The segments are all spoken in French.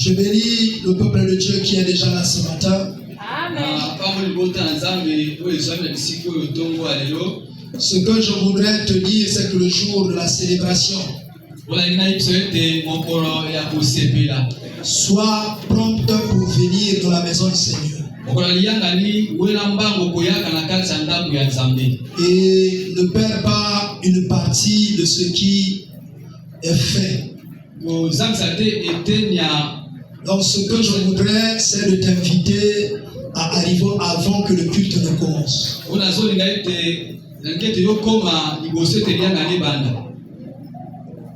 Je bénis le peuple de Dieu qui est déjà là ce matin. Amen. Ce que je voudrais te dire, c'est que le jour de la célébration, sois prompte pour venir dans la maison du Seigneur. Et ne perds pas une partie de ce qui est fait. Donc ce que je voudrais, c'est de t'inviter à arriver avant que le culte ne commence.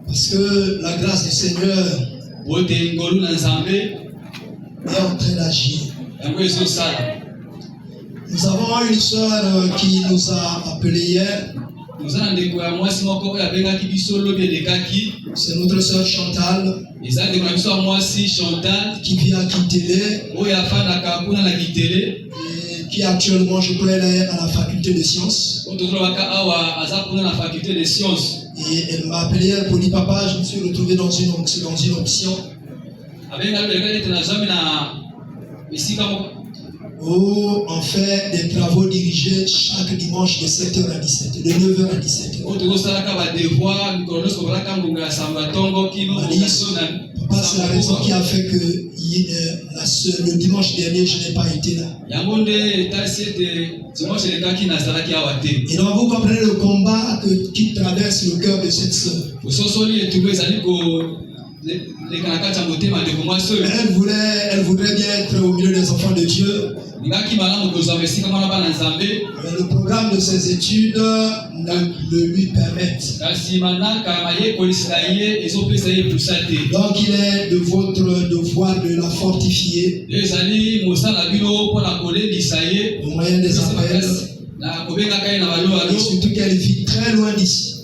Parce que la grâce du Seigneur est en train d'agir. Nous avons une sœur qui nous a appelé hier. C'est notre sœur Chantal qui vient à Kitele et qui actuellement, je crois, elle est à la faculté de sciences. Et elle m'a appelé hier pour dire, papa, je me suis retrouvé dans une option où on fait des travaux dirigés chaque dimanche de 7h à 17h, de 9h à 17h. Papa, c'est la raison qui a fait que le dimanche dernier, je n'ai pas été là. Et donc vous comprenez le combat qui traverse le cœur de cette sœur. Elle voudrait bien être au milieu des enfants de Dieu. Mais le programme de ses études ne lui permettent. Donc il est de votre devoir de la fortifier au moyen des appels. Et surtout qu'elle vit très loin d'ici.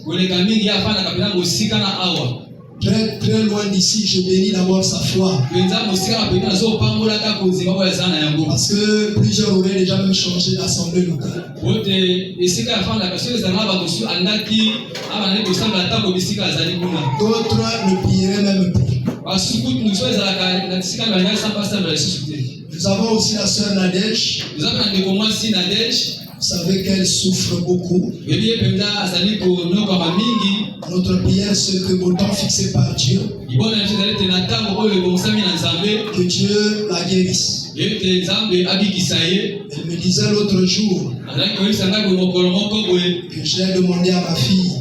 Très très loin d'ici, je bénis d'abord sa foi. Parce que plusieurs auraient déjà même changé d'assemblée locale. D'autres ne prieraient même plus. Nous avons aussi la sœur Nadège. Vous savez qu'elle souffre beaucoup. Notre prière, c'est que au temps fixé par Dieu, que Dieu la guérisse. Elle me disait l'autre jour que j'ai demandé à ma fille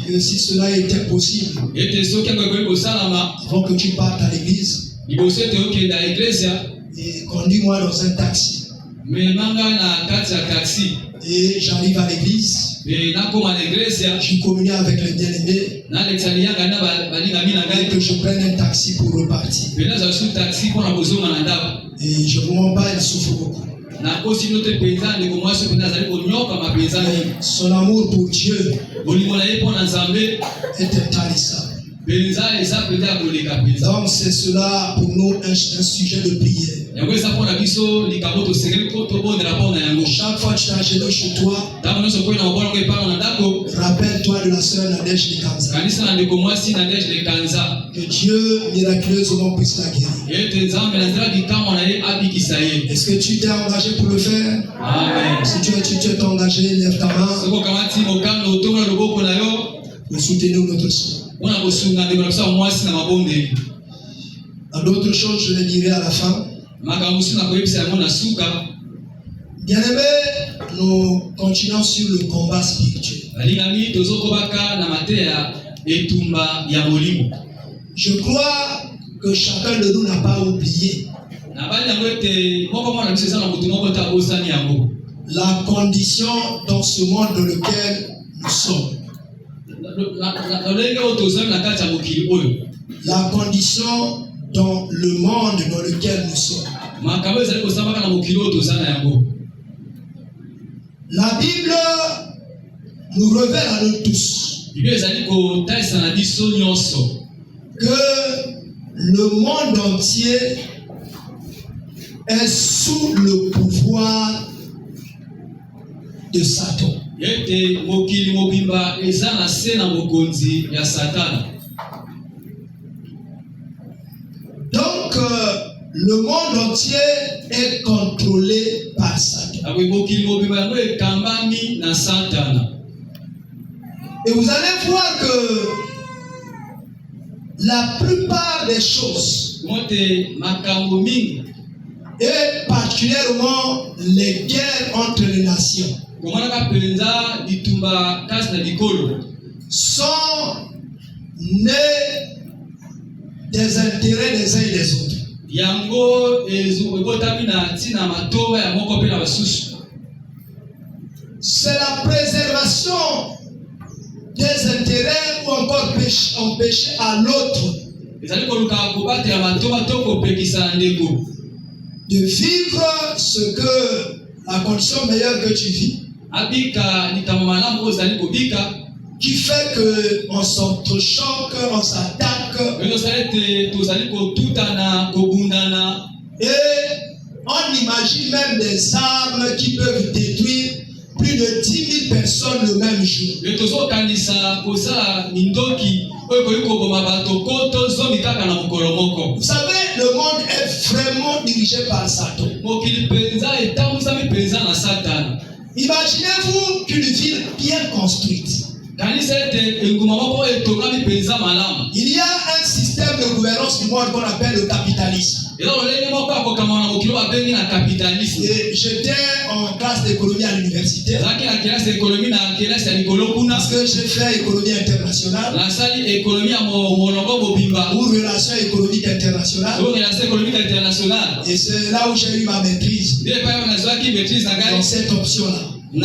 que si cela était possible, avant que tu partes à l'église, et conduis-moi dans un taxi. Et j'arrive à l'église. Je communie avec les bien-aimés. Et que je prenne un taxi pour repartir. Et je ne vous mens pas, elle souffre beaucoup. Son amour pour Dieu est intarissable. Donc c'est cela pour nous un sujet de prière. Chaque fois que tu t'agenouilles chez toi, rappelle-toi de la sœur Nadège de Kanza. Que Dieu miraculeusement puisse la guérir. Est-ce que tu t'es engagé pour le faire? Amen. Si tu es engagé, lève ta main. Nous soutenons notre soeur. À d'autres choses, je les dirai à la fin. Bien aimé, nous continuons sur le combat spirituel. Je crois que chacun de nous n'a pas oublié la condition dans ce monde dans lequel nous sommes. La condition dans le monde dans lequel nous sommes. La Bible nous révèle à nous tous que le monde entier est sous le pouvoir de Satan. Le monde entier est contrôlé par Satan. Et vous allez voir que la plupart des choses, et particulièrement les guerres entre les nations, sont nées des intérêts des uns et des autres. C'est la préservation des intérêts ou encore empêcher à l'autre de vivre ce que la condition meilleure que tu vis, qui fait qu'on s'entrechoque, on s'attaque, et on imagine même des armes qui peuvent détruire plus de 10 000 personnes le même jour. Vous savez, le monde est vraiment dirigé par Satan. Imaginez-vous qu'une ville bien construite, il y a un système de gouvernance du monde qu'on appelle le capitalisme. Et j'étais en classe d'économie à l'université parce que j'ai fait économie internationale ou relations économiques internationales. Et c'est là où j'ai eu ma maîtrise dans cette option-là. Et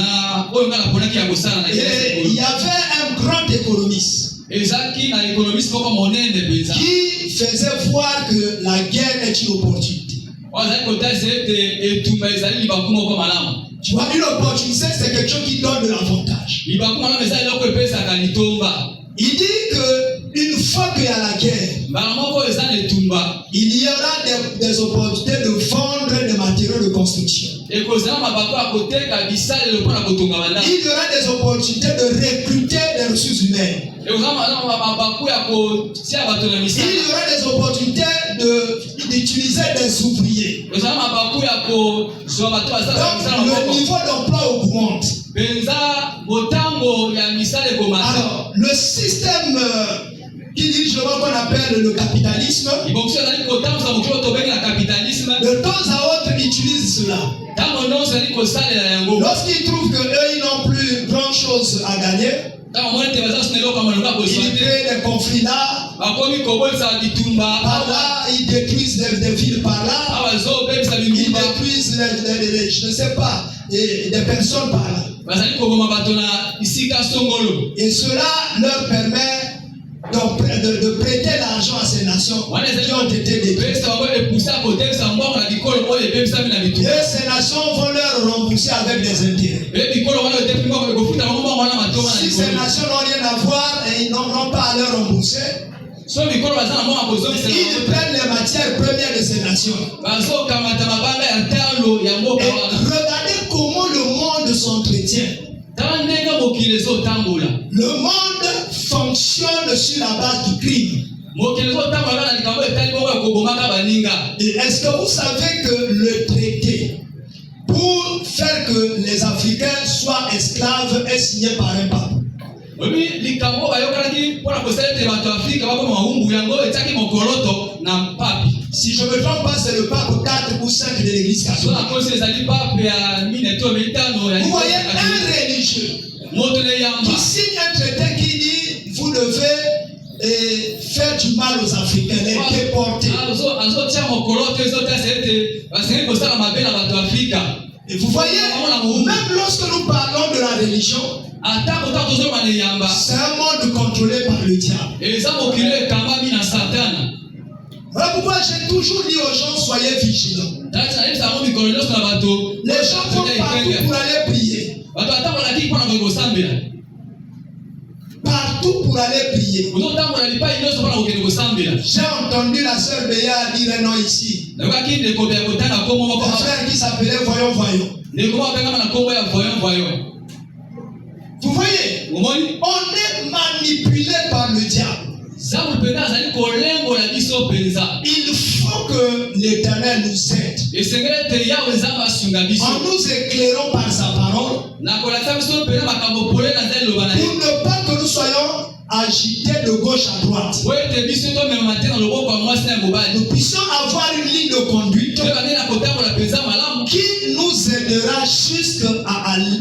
il y avait un grand économiste qui faisait voir que la guerre est une opportunité. Tu vois, une opportunité, c'est quelque chose qui donne de l'avantage. Il dit que une fois qu'il y a la guerre, il y aura des opportunités de vendre des matériaux de construction. Il y aura des opportunités de recruter des ressources humaines. Il y aura des opportunités d'utiliser des ouvriers. Donc le niveau d'emploi augmente. Alors, le système qui dirige le monde qu'on appelle le capitalisme, de temps à autre, utilise cela. Lorsqu'ils trouvent qu'eux, ils n'ont plus grand chose à gagner, ils créent des conflits là, par là, ils détruisent des villes par là, ils détruisent je ne sais pas, des personnes par là. Et cela leur permet de prêter l'argent à ces nations qui ont été détruites. Et ces nations vont leur rembourser avec des intérêts. Si ces nations n'ont rien à voir et ils n'ont pas à leur rembourser, ils prennent les matières premières de ces nations. Et regardez comment le monde s'entretient. Le monde fonctionne sur la base du crime. Et est-ce que vous savez que le traité pour faire que les Africains soient esclaves est signé par un pape? Si je ne me trompe pas, c'est le pape 4 ou 5 de l'église catholique. Vous voyez un religieux qui signe un traité qui dit vous devez faire du mal aux Africains, les déporter. Et vous voyez, même lorsque nous parlons de la religion, c'est un monde contrôlé par le diable. Voilà pourquoi j'ai toujours dit aux gens, soyez vigilants. Les gens vont partout pour aller prier. Partout pour aller prier. J'ai entendu la sœur Béa dire un nom ici. Un frère qui s'appelait Voyons Voyons. Vous voyez, on est manipulé par le diable. Il faut que l'Éternel nous aide. En nous éclairant par sa parole, pour ne pas que nous soyons agités de gauche à droite. Nous puissions avoir une ligne de conduite qui nous aidera jusqu'à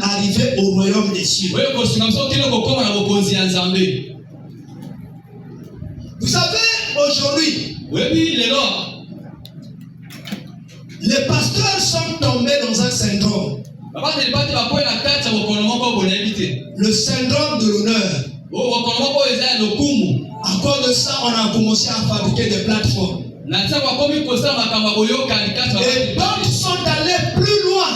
arriver au royaume des cieux. Vous savez, aujourd'hui, les pasteurs sont tombés dans un syndrome. Le syndrome de l'honneur. À cause de ça, on a commencé à fabriquer des plateformes. Et d'autres sont allés plus loin,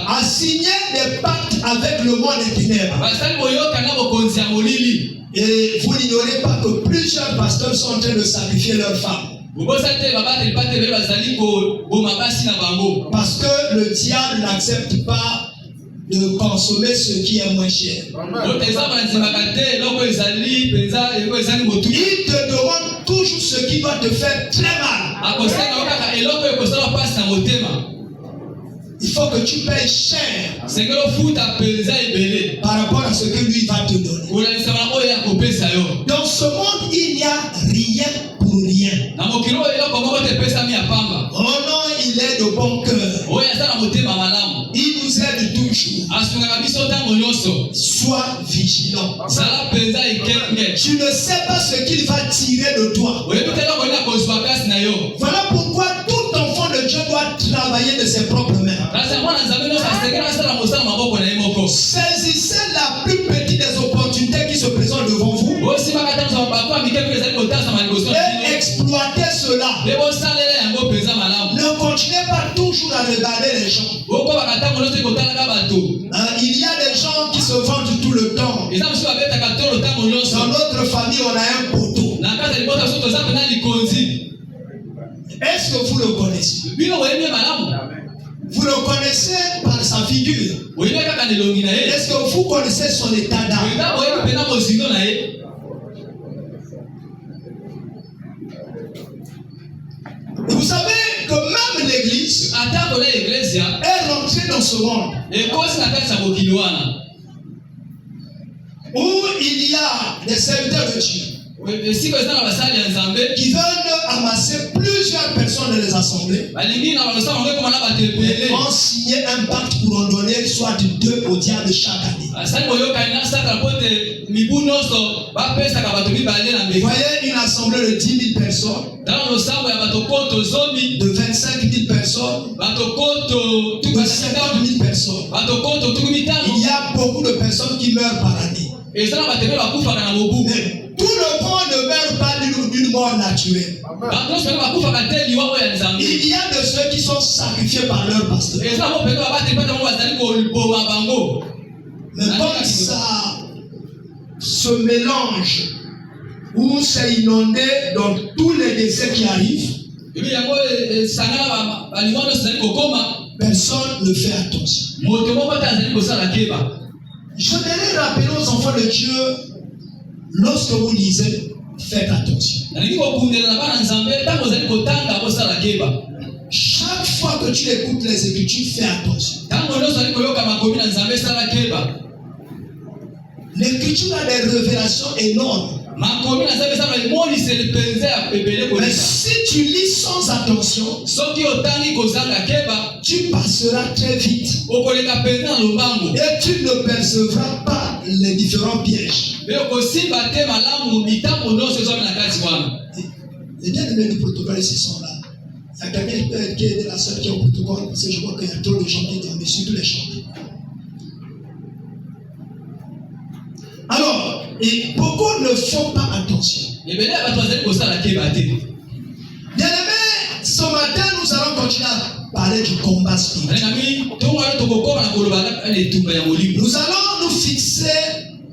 à signer des pactes avec le monde des ténèbres. Et vous n'ignorez pas que plusieurs pasteurs sont en train de sacrifier leurs femmes. Parce que le diable n'accepte pas de consommer ce qui est moins cher. Il te demande toujours ce qui va te faire très mal. Il faut que tu payes cher par rapport à ce que lui va te donner. Dans ce monde, il n'y a rien pour rien. Oh non, il est de bon cœur. Il nous aide toujours. Sois vigilant. Tu ne sais pas ce qu'il va tirer de toi. Voilà pourquoi tout enfant de Dieu doit travailler de ses propres mains. Saisissez la plus petite des opportunités qui se présentent devant vous et exploitez cela. Ne continuez pas toujours à regarder les gens. Il y a des gens qui se vendent tout le temps. Dans notre famille, on a un poteau. Est-ce que vous le connaissez? Vous le connaissez par sa figure. Est-ce que vous connaissez son état d'âme? Vous savez que même l'église est rentrée dans ce monde où il y a des serviteurs de Dieu qui veulent amasser plusieurs personnes dans les assemblées et ont signé un pacte pour en donner soit 2 au diable chaque année. Vous voyez une assemblée de 10 000 personnes, de 25 000 personnes, de 50 000 personnes. Il y a beaucoup de personnes qui meurent par année. Mais tout le monde ne meurt pas d'une mort naturelle. Il y a de ceux qui sont sacrifiés par leur pasteur. Mais comme ça se mélange ou c'est inondé dans tous les décès qui arrivent, personne ne fait attention. Je voudrais rappeler aux enfants de Dieu, lorsque vous lisez, faites attention. Chaque fois que tu écoutes les Écritures, fais attention. L'Écriture a des révélations énormes. Mais si tu lis sans attention, tu passeras très vite et tu ne percevras pas les différents pièges. Les bien-aimés du protocole, ce sont là. Il y a quelqu'un qui est de la sœur qui est au protocole, parce que je vois qu'il y a trop de gens qui dorment dessus, tous les chantiers. Alors, et beaucoup ne font pas attention. Bien-aimés, ce matin, nous allons continuer à parler du combat spirituel. Nous allons nous fixer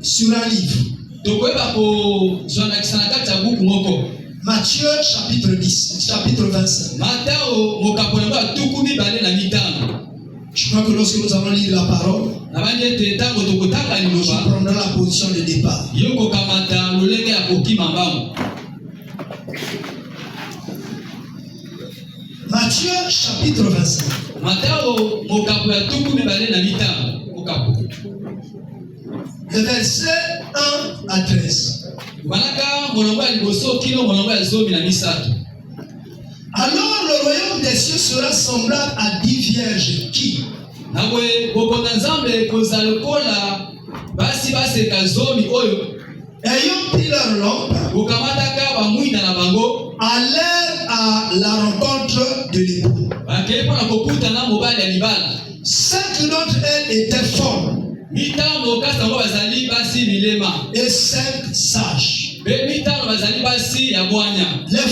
sur un livre. Matthieu chapitre 10, chapitre 25. Je crois que lorsque nous allons lire la parole, je prendrai la position de départ. Matthieu chapitre 25. Le verset 1 à 13. Alors le royaume des cieux sera semblable à 10 vierges qui, ayant pris leur lampe, allèrent à la rencontre de l'époux. 5 d'entre elles étaient folles et 5 sages. Les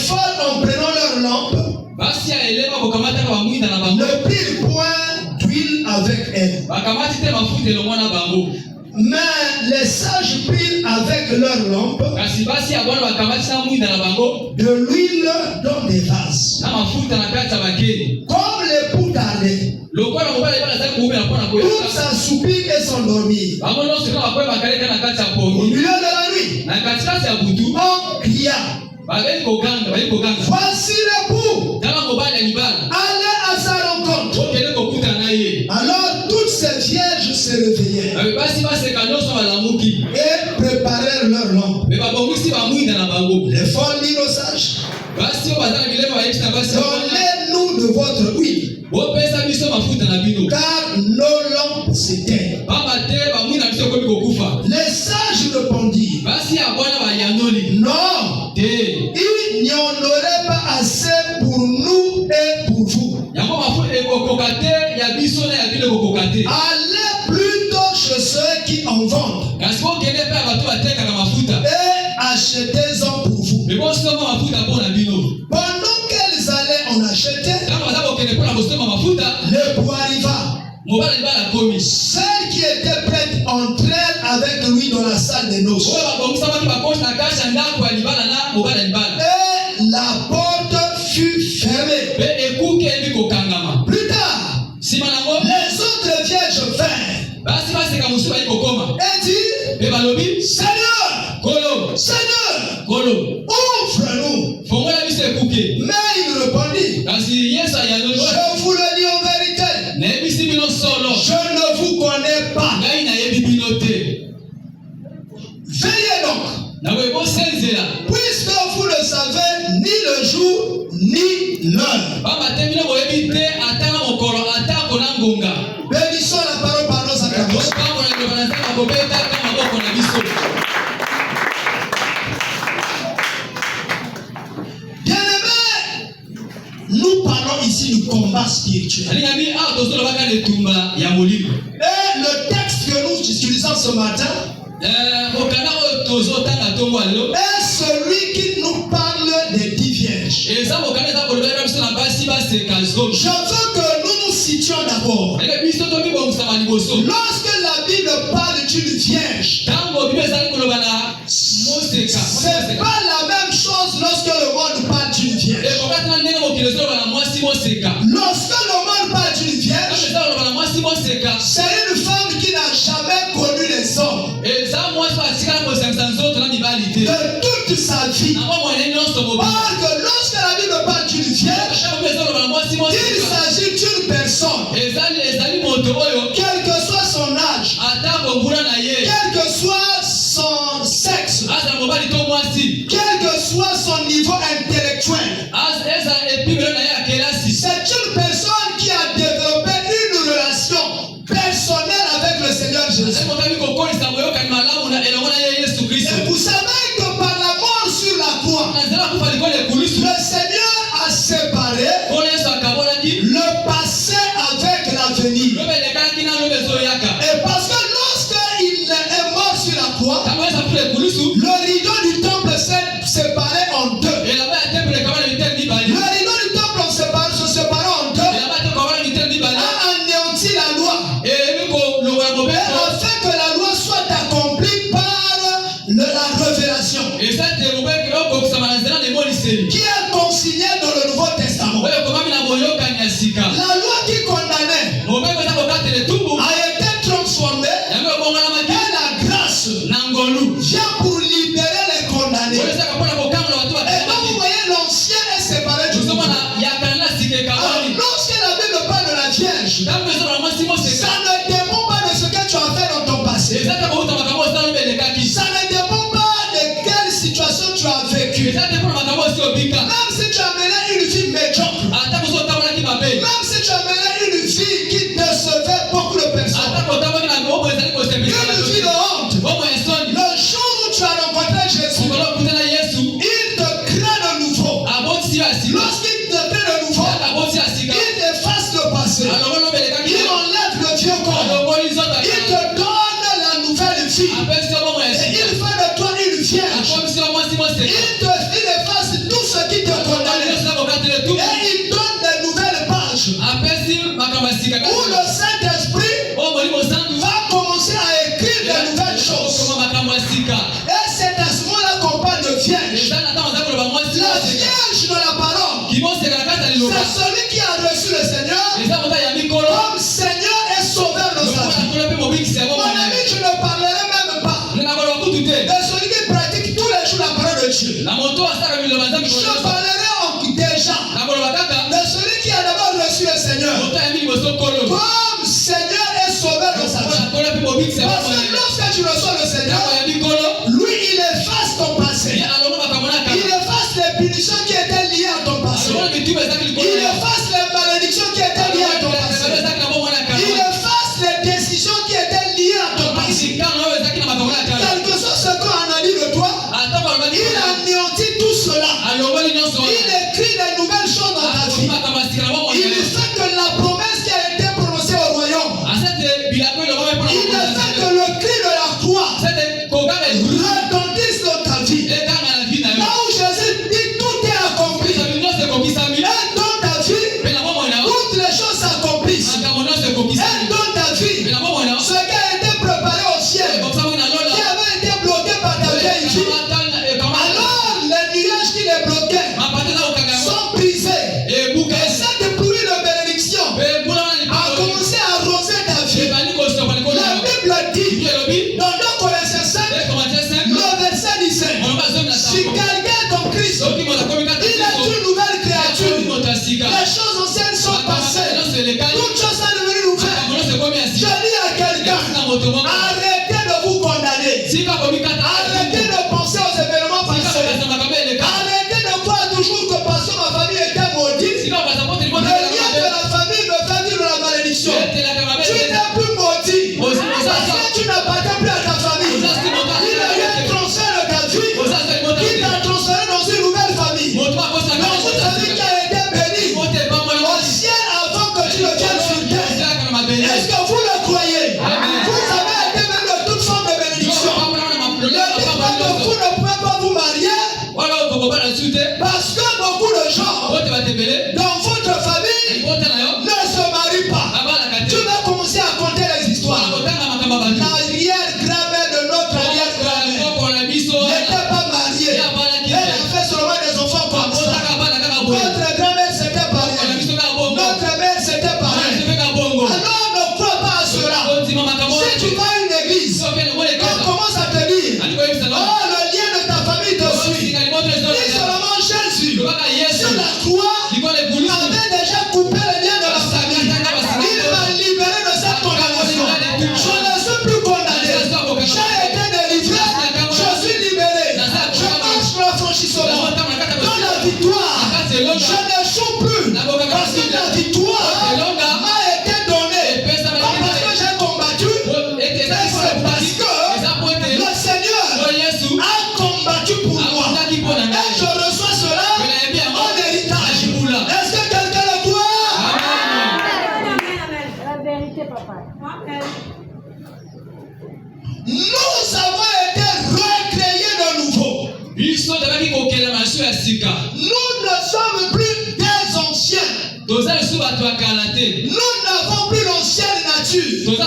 folles, en prenant leur lampe, ne prirent point d'huile avec elles. Mais les sages prirent avec leur lampe de l'huile dans des vases. Comme l'époux tardait, tous s'assoupirent et s'endormirent. Au milieu de la nuit, on cria, voici l'époux, allez à sa rencontre. Alors toutes ces vierges se réveillèrent et préparèrent leur lampe. Les folles dirent aux sages, donnez-nous de votre huile, car nos lampes s'éteignent. Les sages répondirent, non, il n'y en aurait pas assez pour nous et pour vous. Allez plutôt chez ceux qui en vendent et achetez-en pour vous. Pendant qu'elles allaient en acheter, l'époux arriva. Celles qui étaient prêtes entrèrent avec lui dans la salle des noces. Et la porte fut fermée. Plus tard, les autres vierges vinrent et dirent, Seigneur, Seigneur, ouvre-nous. Mais il répondit, je vous le dis en vérité, je ne vous connais pas. Veillez donc, puisque vous ne savez ni le jour ni l'heure. Bénissons la parole par nos acclamations. Bien-aimés, nous parlons ici du combat spirituel. Et le texte que nous utilisons ce matin est celui qui nous parle des 10 vierges. Je veux que nous nous situions d'abord. Lorsque la Bible parle d'une vierge, c'est pas la même chose lorsque le monde parle d'une vierge. Lorsque le monde parle d'une vierge, c'est une femme qui n'a jamais connu les hommes de toute sa vie. Or que lorsque la Bible parle d'une vierge, il s'agit d'une personne, quel que soit son âge, quel que soit son sexe, quel que soit son niveau intellectuel, c'est une personne qui a développé une relation personnelle avec le Seigneur Jésus. Et vous savez que par la mort sur la croix, le Seigneur a séparé le passé avec l'avenir. Et parce que lorsqu'il est mort sur la croix, le rideau du temple s'est séparé en deux. Le rideau du temple se séparé en deux a anéanti la loi. Et afin que la loi soit accomplie par la révélation qui est consignée dans le Nouveau Testament. La loi qui condamnait Ça ne dépend pas de ce que tu as fait dans ton passé. Ça ne dépend pas de quelle situation tu as vécu. Même si tu as mené une vie médiocre. Même si tu as mené une vie qui décevait beaucoup de personnes. Une vie de honte. Le jour où tu as rencontré Jésus, il te crée de nouveau. Lorsqu'il te crée de nouveau, il efface le passé. Il enlève le vieux corps. Il te donne la nouvelle vie. Et il fait de toi une vierge. Il efface tout ce qui te condamnait. Et il donne de nouvelles pages. Où le Saint-Esprit va commencer à écrire de nouvelles choses. Et c'est à ce moment-là qu'on parle de vierge. La vierge de la parole, c'est celui qui a reçu le Seigneur comme Seigneur et Sauveur de sa vie. Mon ami, je ne parlerai même pas de celui qui pratique tous les jours la parole de Dieu. Je parlerai déjà de celui qui a d'abord reçu le Seigneur comme Seigneur et Sauveur de sa vie. Parce que lorsque tu reçois le Seigneur, lui, il efface ton passé. Il efface les punitions qui étaient liées à ton passé. Il efface les malédictions qui étaient liées à ton passé. Il efface les décisions qui étaient liées à ton passé. Quelque chose ce qu'on a dit de toi, il anéantit tout cela. Il écrit des nouvelles choses dans ta vie. Il fait que la promesse qui a été prononcée au royaume, il fait que le cri de la croix retentisse dans ta vie. Là où Jésus dit tout est accompli. Et dans ta vie, toutes les choses s'accomplissent. Et dans ta vie, ce qui a été préparé au ciel, qui avait été bloqué par ta vieille vie, alors les nuages qui les bloquaient sont brisés. Et cette pluie de bénédiction a commencé à arroser ta vie. La Bible dit dans 2 Corinthiens 5, le verset 17, si quelqu'un est en Christ, il est une nouvelle créature. Les choses anciennes sont passées. Toutes choses sont devenues nouvelles. Je dis à quelqu'un, arrêtez de vous condamner. Arrêtez de penser aux événements passés. Arrêtez de croire toujours que parce que ma famille était maudite, le lien de la famille me fait vivre la malédiction. Tu n'es plus maudit. Parce que tu n'appartiens plus à ta famille. Il a eu un transfert de ta vie. Il t'a transféré dans une nouvelle famille. Dans une famille qui a été bénie au ciel avant que tu ne viennes sur terre. Est-ce que vous le croyez? Vous avez été même de toute forme de bénédiction. Ne dites pas que vous ne pouvez pas vous marier parce que beaucoup de gens dans votre famille ne se marient pas. Tu vas commencer à compter les histoires. L'arrière-grand-mère de notre arrière-grand-mère n'était pas mariée. Elle a fait seulement des enfants comme ça. Notre grand-mère s'était mariée. Notre mère s'était mariée. Alors ne crois pas à cela. Si tu vas à une église, on commence à te dire, oh, le lien de ta famille te suit. Dis seulement Jésus, sur la croix, avait déjà coupé le lien de la famille. Il m'a libéré de cette condamnation. Je ne suis plus condamné. J'ai été délivré. Je suis libéré. Je marche dans l'affranchissement. Dans la victoire, je n'échoue plus. Parce que la victoire m'a été donnée. Pas parce que j'ai combattu, mais c'est parce que le Seigneur a combattu pour moi. Et je reçois cela en héritage. Est-ce que quelqu'un le croit? La vérité, papa. Nous avons été recréés de nouveau. Nous ne sommes plus des anciens. Nous n'avons plus l'ancienne nature. Nous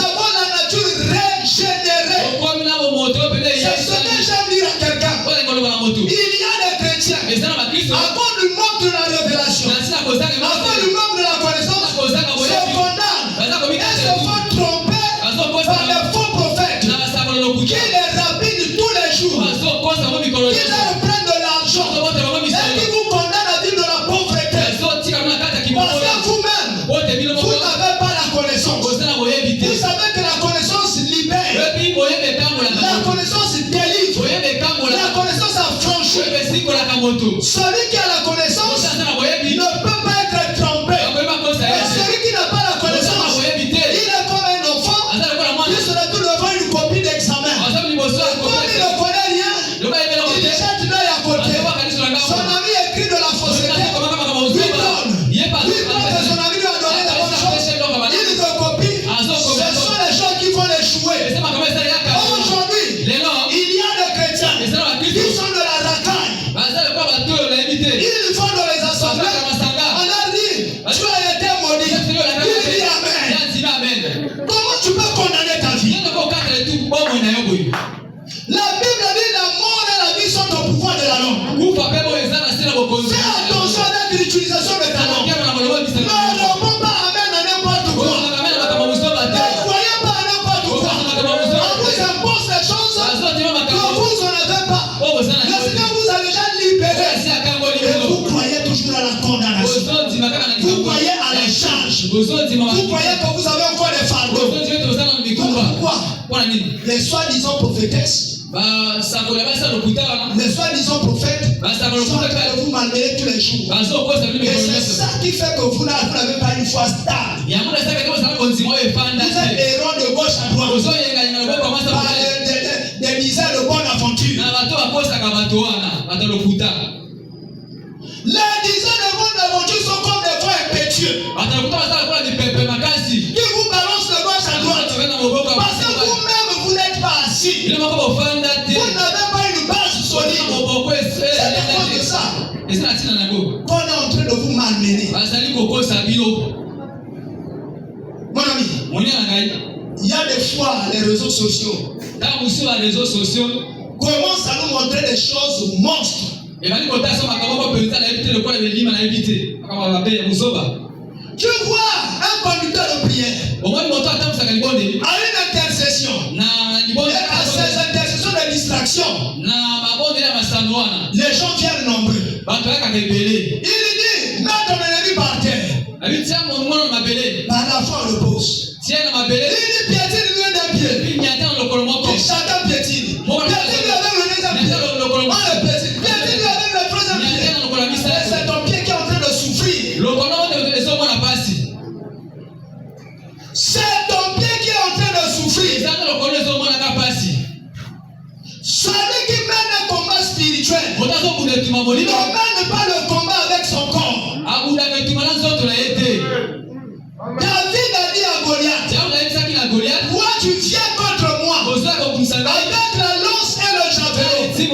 avons la nature régénérée. C'est ce que j'aime dire à quelqu'un. Il y a des chrétiens. Avant du manque de la révélation, avant du manque de la connaissance, se condamnent et se font tromper par les faux prophètes qui les rapident tous les jours, qui leur prennent de l'argent et qui vous condamnent à vivre de la pauvreté. Parce que vous-même, connaissance. Vous savez que la connaissance libère. La connaissance délivre. La connaissance affranchit. Celui qui a la connaissance ne peut pas être trompé. Et celui qui n'a pas la connaissance, il est comme un enfant qui se retrouve devant une copie d'examen. Comme il ne connaît rien, il jette l'œil à côté. Son ami écrit de la fausseté. Lui donne que son ami lui a donné de bonnes choses. Il te copie. Ce sont les choses qui vont l'échouer. Aujourd'hui, il y a des chrétiens qui sont de la racaille. Ils vont dans les assemblées. On leur dit, tu as été maudit. Il dit Amen. Comment tu peux condamner ta vie? La Bible dit la mort et la vie sont au pouvoir de la langue. Fais attention avec l'utilisation de ta langue. Ne réponds pas Amen à n'importe quoi. Ne croyez pas à n'importe quoi. On vous impose des choses que vous n'en avez pas. Le Seigneur vous a déjà libéré. Et vous croyez toujours à la condamnation. Vous croyez à la charge. Vous croyez que vous avez encore des fardeaux. Pourquoi? Les soi-disant prophétesses, les soi-disant prophètes sont en train de vous malmener tous les jours. Et c'est ça qui fait que vous n'avez pas une foi stable. Vous êtes errant de gauche à droite par des misères de bonne aventure. Les dizaines de bonnes aventures sont comme des voix impétueux qui vous balancent de gauche à droite. Parce que vous-même, vous n'êtes pas assis. Vous n'avez pas une base solide. C'est à cause de ça qu'on est en train de vous malmener. Mon ami, il y a des fois les réseaux sociaux commencent à nous montrer des choses monstres. Tu vois un conducteur de prière à une intercession. Et à ces intercessions de distraction, les gens viennent nombreux. Il dit, mets ton ennemi par terre. Par la foi, on le pose. Il dit, piétine l'un des pieds. Chacun piétine. Piétine lui avec le deuxième pied. On le piétine. Piétine lui avec le troisième pied. Et c'est ton pied qui est en train de souffrir. C'est ton pied qui est en train de souffrir. Celui qui mène un combat spirituel ne mène pas le combat avec son corps. David a dit à Goliath, toi tu viens contre moi avec la lance et le javelot. Mais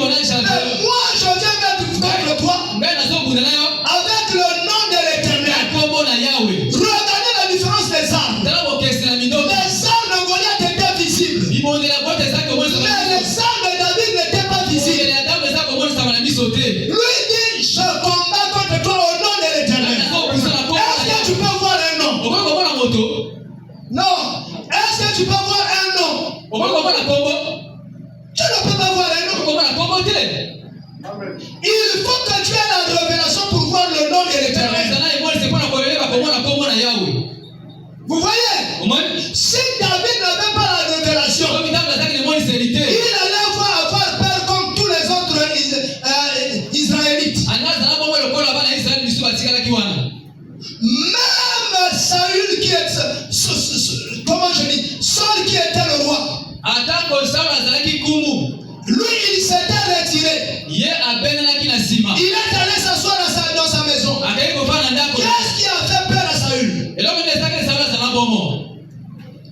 moi je viens mettre contre toi avec le nom de l'Éternel. Regardez la différence des armes. Les armes de Goliath étaient visibles. Mais les armes de David n'étaient pas visibles. Lui dit, je combats contre toi au nom de l'Éternel. Est-ce que tu peux voir un nom? Non. Est-ce que tu peux voir un nom? Tu ne peux pas voir un nom. Il faut que tu aies la révélation pour voir le nom de l'Éternel. Vous voyez? Si David n'avait pas la révélation, il allait avoir peur comme tous les autres Israélites. Même Saül qui est, comment je dis, Saul qui était le roi, lui il s'était retiré. Il est allé s'asseoir dans sa maison. Qu'est-ce qui a fait peur à Saül?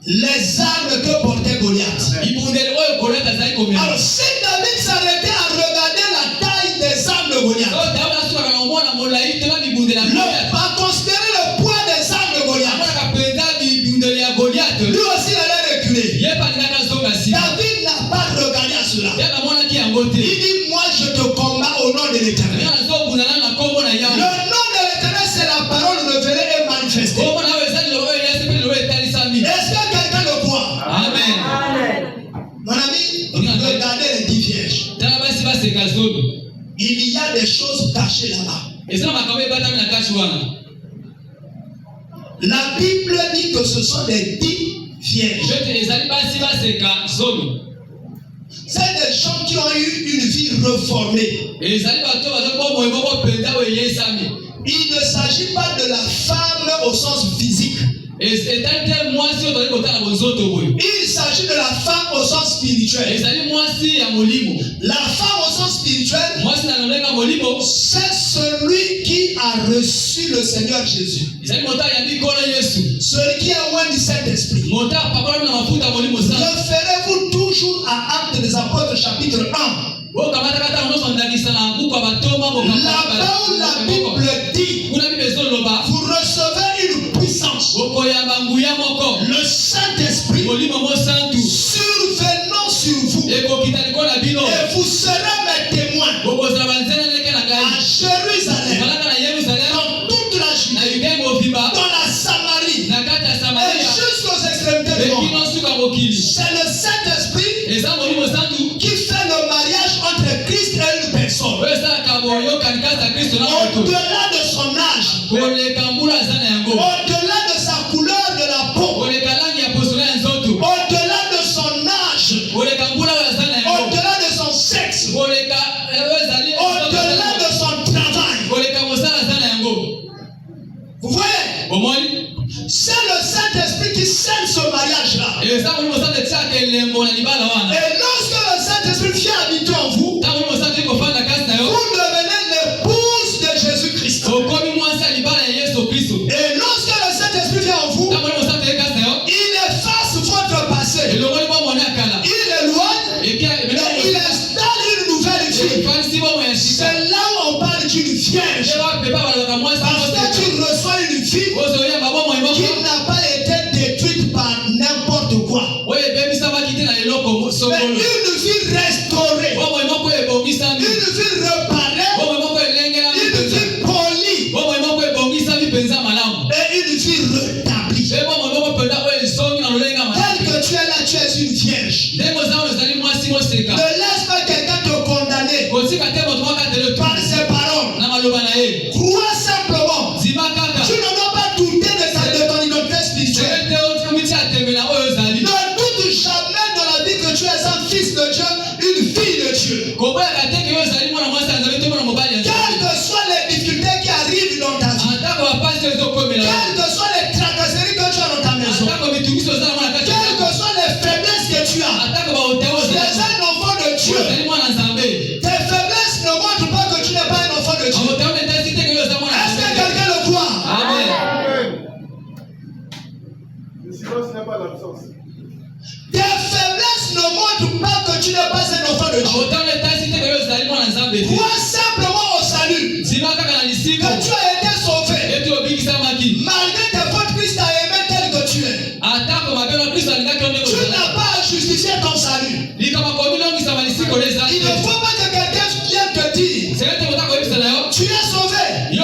Les armes que portait Goliath. Alors si David s'arrêtait à regarder la taille des armes de Goliath, à considérer le poids des armes de Goliath, lui aussi il allait reculer. David n'a pas regardé à cela. Il dit, moi je te combats au nom de l'Éternel. Le nom de l'Éternel c'est la parole révélée et manifestée. Est-ce que quelqu'un le croit? Amen. Mon ami, regardez les 10 vierges. Il y a des choses cachées là-bas. La Bible dit que ce sont des 10 vierges. C'est des gens qui ont eu une vie reformée. Il ne s'agit pas de la femme au sens physique. Il s'agit de la femme au sens spirituel. La femme au sens spirituel, c'est celui qui a reçu le Seigneur Jésus. Celui qui est loin du Saint-Esprit. Référez-vous toujours à Actes des Apôtres chapitre 1. Là-bas où la Bible dit, vous recevez une puissance. Le Saint-Esprit survenant sur vous. Et vous serez mes témoins à Jérusalem, dans toute la Judée, dans la Samarie et jusqu'aux extrémités du monde. C'est le Saint-Esprit qui fait le mariage entre Christ et une personne. Au-delà de son âge, au-delà de sa couleur de la peau, au-delà de son âge, au-delà de son sexe, au-delà de son travail. Vous voyez? C'est le Saint-Esprit qui scelle ce mariage-là. Et lorsque le Saint-Esprit vient habiter en vous, vous devenez l'épouse de Jésus-Christ. Et lorsque le Saint-Esprit vient en vous, il efface votre passé. Il éloigne et il installe une nouvelle vie. C'est là où on parle d'une vierge. Parce que tu reçois une vie qui n'a pas été détruite par n'importe quoi. Mais une vie restaurée, une vie réparée, une vie polie et une vie rétablie. Tel que tu es là, tu es une vierge. Ne laisse pas quelqu'un te condamner par ses paroles. Crois simplement. Tu ne dois pas douter de ton identité spirituelle. Ne doute jamais dans la vie que tu es un fils de Dieu, une fille de Dieu. Quelles que soient les difficultés qui arrivent dans ta vie, quelles que soient les tracasseries que tu as dans ta maison, quelles que soient les faiblesses que tu as, tu es un enfant de Dieu. Tes faiblesses ne montrent pas que tu n'es pas un enfant de Dieu. Est-ce que quelqu'un le croit? Amen. Le silence n'est pas l'absence. Tes faiblesses ne montrent pas que tu n'es pas un enfant de Dieu. Crois simplement au salut. Que tu as été sauvé. Malgré tes fautes, Christ a aimé tel que tu es. Tu n'as pas à justifier ton salut. Il ne faut pas que quelqu'un vienne te dire tu es sauvé, mais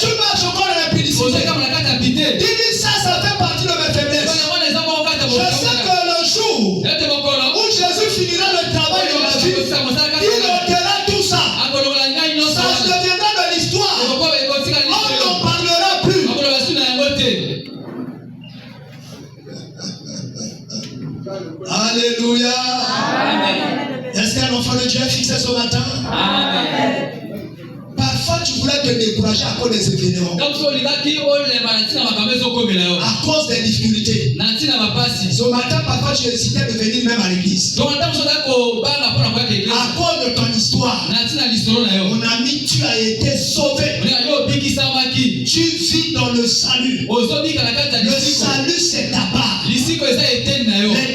tu marches encore dans l'impudicité. Dis-lui ça fait partie de mes faiblesses. Je sais que le jour où Jésus finira le travail de ma vie, il ôtera tout ça. Ça deviendra de l'histoire. On n'en parlera plus. Alléluia. Est-ce qu'un enfant de Dieu est fixé ce matin? Amen. Parfois, tu voulais te décourager à cause des événements, à cause des difficultés. Ce matin, parfois, tu hésitais de venir même à l'église. À cause de ton histoire, mon ami, tu as été sauvé. Tu vis dans le salut. Le salut, c'est ta part. Les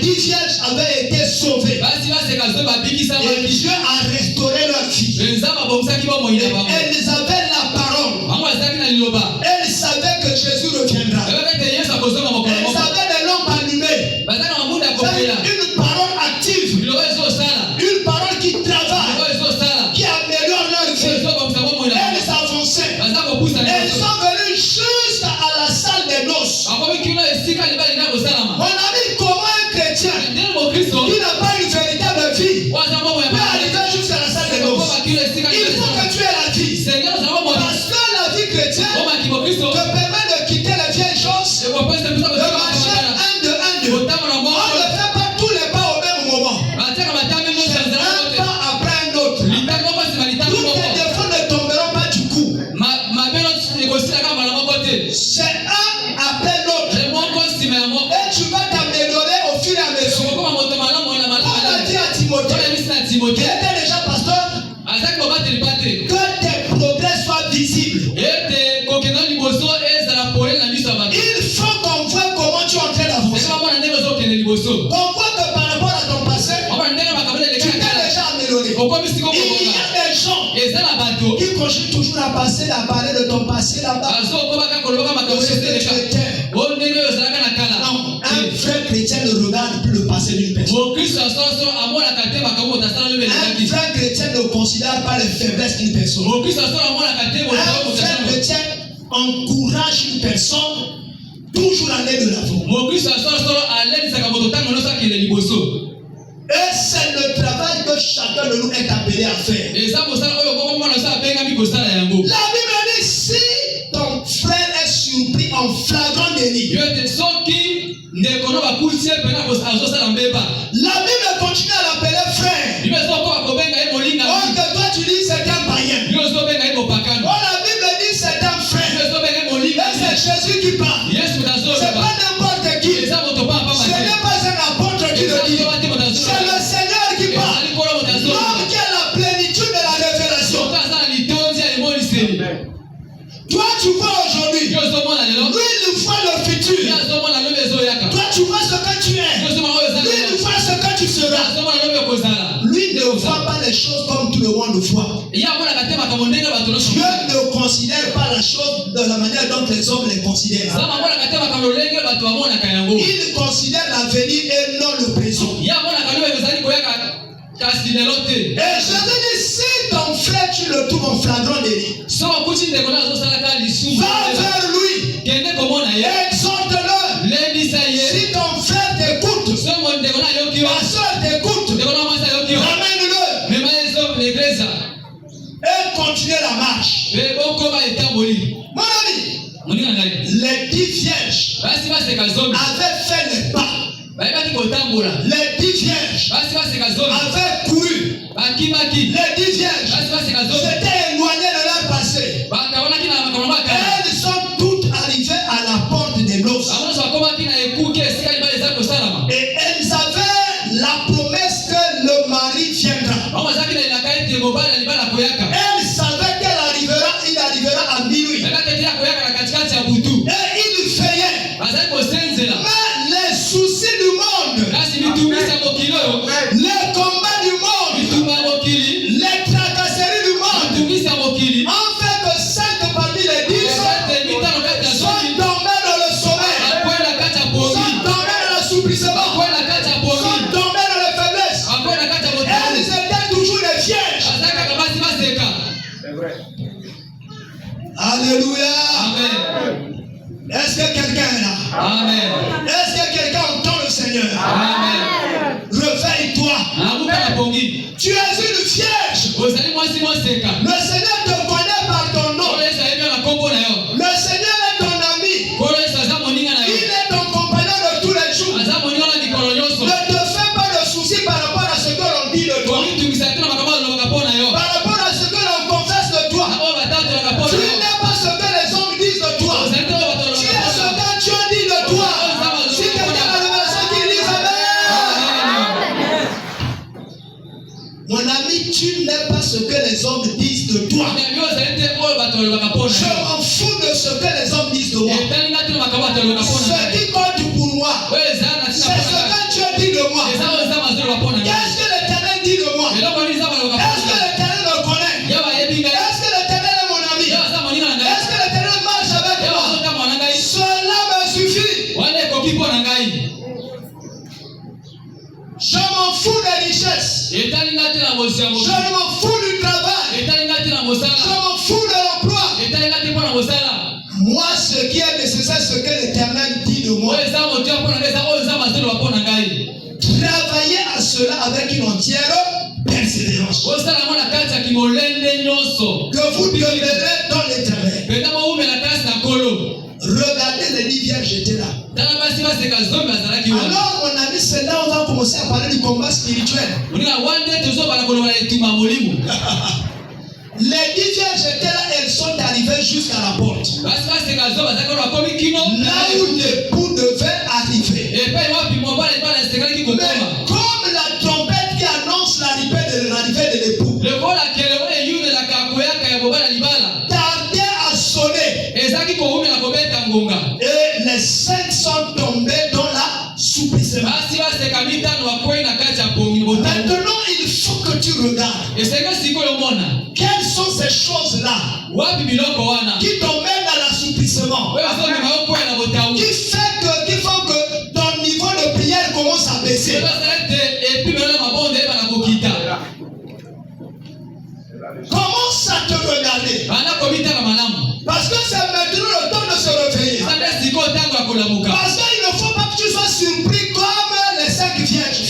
10 vierges avaient été sauvées. Et Dieu a restauré leur vie. Elles avaient la parole. Elles savaient que Jésus reviendra. Elles avaient des lampes allumées. Une parole active. Une parole qui travaille. Qui améliore leur vie. Elles avançaient. Elles sont venues jusqu'à la salle des noces. marcher un de. On ne fait pas tous les pas au même moment. C'est un pas après un autre. Tous tes défauts ne tomberont pas du coup. C'est un après l'autre. Et tu vas t'améliorer au fur et à mesure. On a dit à Timothée, qui était déjà pasteur, que tes progrès soient visibles. Il faut qu'on voit comment tu es en train d'avancer. Qu'on voit que par rapport à ton passé, tu t'es déjà amélioré. Il y a des gens qui continuent toujours à passer, à parler de ton passé là-bas. De ce que tu étais. Non, un vrai chrétien ne regarde plus le passé d'une personne. Un vrai chrétien ne considère pas les faiblesses d'une personne. Un vrai chrétien encourage une personne toujours à aller de l'avant. Et c'est le travail que chacun de nous est appelé à faire. La Bible dit, si ton frère est surpris en flagrant délit, la Bible continue à l'appeler frère. Or que toi tu dis c'est un païen. Oh, la Bible dit c'est un frère. Et c'est Jésus qui parle. C'est pas n'importe qui. Ce n'est pas un apôtre qui le dit. C'est le Seigneur qui parle. L'homme qui a la plénitude de la révélation. Toi tu vois aujourd'hui. Lui il voit le futur. Toi tu vois ce que tu es. Lui il voit ce que tu seras. Lui ne voit pas les choses comme tout le monde le voit. Dieu ne considère pas la chose de la manière dont les hommes les considèrent. Il considère l'avenir et non le présent. Et Jésus dit, si ton frère tu le trouves en flagrant délit, va vers lui, exhorte-le. Si ton frère t'écoute, ta soeur t'écoute, ramène-le et continue la marche. Mon ami, les 10 vierges avaient fait les pas. Les 10 vierges avaient couru. Les 10 vierges s'étaient éloignées de leur passé. Elles sont toutes arrivées à la porte des noces. Et elles avaient la promesse que le mari viendra. Elles savaient il arrivera à minuit. Et il veillait. Mais les soucis du monde, les combats du monde, les tracasseries du monde ont fait que 5 parmi les 10 sont tombés dans le sommeil, sont tombés dans l'assouplissement, sont tombés dans la faiblesse. Elles étaient toujours des vierges. C'est vrai. Alléluia. Amen. Est-ce que quelqu'un est là? Amen. Est-ce que quelqu'un entend le Seigneur? Amen. Réveille-toi. Tu es une vierge. Le Seigneur te connaît par ton nom. Le Seigneur est ton ami. Il est ton compagnon de tous les jours. Ne te fais pas de soucis par rapport à ce que l'on dit de toi. Par rapport à ce que l'on confesse de toi. Tu n'es pas ce que les hommes disent de toi. Tu es ce que Dieu dit de toi. Si quelqu'un a la révélation qui dit Amen. Mon ami, tu n'es pas ce que les hommes disent de toi. Je m'en fous de ce que les hommes disent de moi. Ce qui compte pour moi, c'est ce que Dieu dit de moi. Qu'est-ce que l'Éternel dit de moi? Est-ce que l'Éternel me connaît? Est-ce que l'Éternel est mon ami? Est-ce que l'Éternel marche avec moi? Cela me suffit. Je m'en fous des richesses. Je m'en fous du travail. Je m'en fous de l'emploi. Moi, ce qui est nécessaire, ce que l'Éternel dit de moi. Travaillez à cela avec une entière persévérance. Que vous demeurez dans l'Éternel. Regardez, les 10 vierges étaient là. Alors mon ami, c'est là où on va commencer à parler du combat spirituel. Les 10 vierges étaient là, elles sont arrivées jusqu'à la porte. Là où l'époux devait arriver. Mais comme la trompette qui annonce l'arrivée de l'époux tardait à sonner, et les 5 sont tombés dans l'assouplissement. Maintenant, il faut que tu regardes. Quelles sont ces choses-là qui t'emmènent à l'assouplissement, qui font que ton niveau de prière commence à baisser? Commence à te regarder. Parce que c'est maintenant le temps de se réveiller. Parce qu'il ne faut pas que tu sois surpris comme les 5 vierges.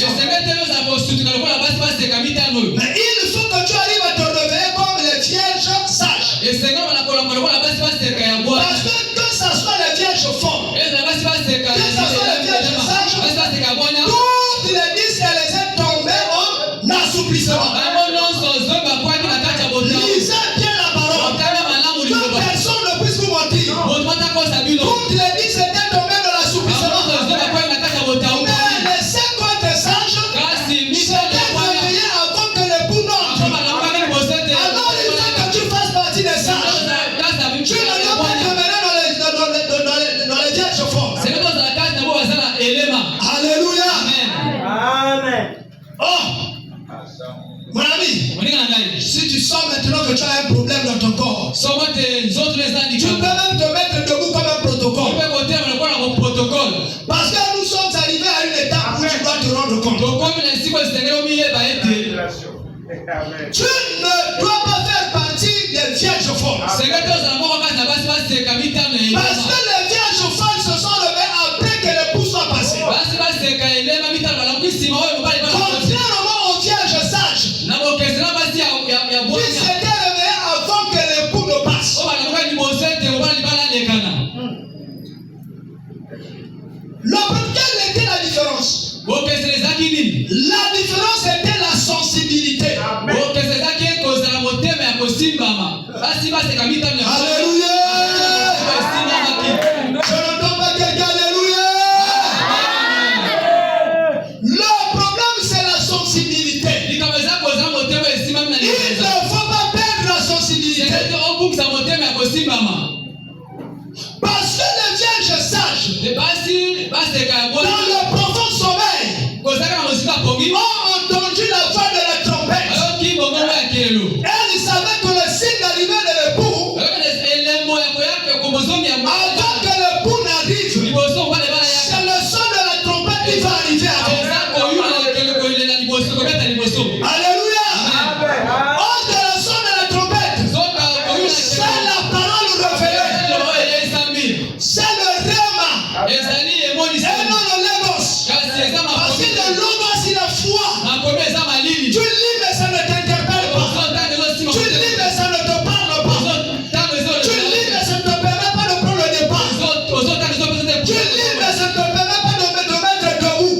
Mais il faut que tu arrives à te réveiller comme les vierges sages. Parce que ça soit les vierges fortes, que ça soit les vierges sages, toutes les 10 elles sont tombées en assouplissement. Lisez bien la parole. Que personne ne puisse vous mentir. Toutes les 10 étaient tombées dans l'assouplissement. Mais les 5 autres sages s'étaient réveillés avant que l'époux n'entre. Alors il faut que tu fasses partie des sages. Tu ne dois pas te mêler dans les vierges fortes. Alléluia. Amen. Oh, mon ami, si tu sens maintenant que tu as un problème dans ton corps, tu peux même te mettre debout comme un protocole. Parce que nous sommes arrivés à une étape où tu dois te rendre compte. Tu ne dois pas faire partie des vierges folles. Parce que les vierges folles se sont levées après que l'époux soit passé. Contrairement aux vierges sages, qui s'étaient réveillées avant que l'époux ne passe. Quelle était la différence? La différence était la sensibilité. Alléluia. Je n'entends pas quelqu'un. Alléluia. Le problème c'est la sensibilité. Il ne faut pas perdre la sensibilité. Parce que les vierges sages, dans le profond sommeil, ont entendu la voix de la trompette. Elles savaient que le signe d'arrivée de l'époux, avant que l'époux n'arrive, c'est le son de la trompette qui va arriver avant. Alléluia. Entre le son de la trompette, c'est la parole révélée. C'est le rhéma. Et non le logos. Parce que le logos c'est la foi. Tu lis mais ça ne t'interpelle pas. Tu lis mais ça ne te parle pas. Tu lis mais ça ne te permet pas de prendre le départ. Tu lis mais ça ne te permet pas de mettre debout.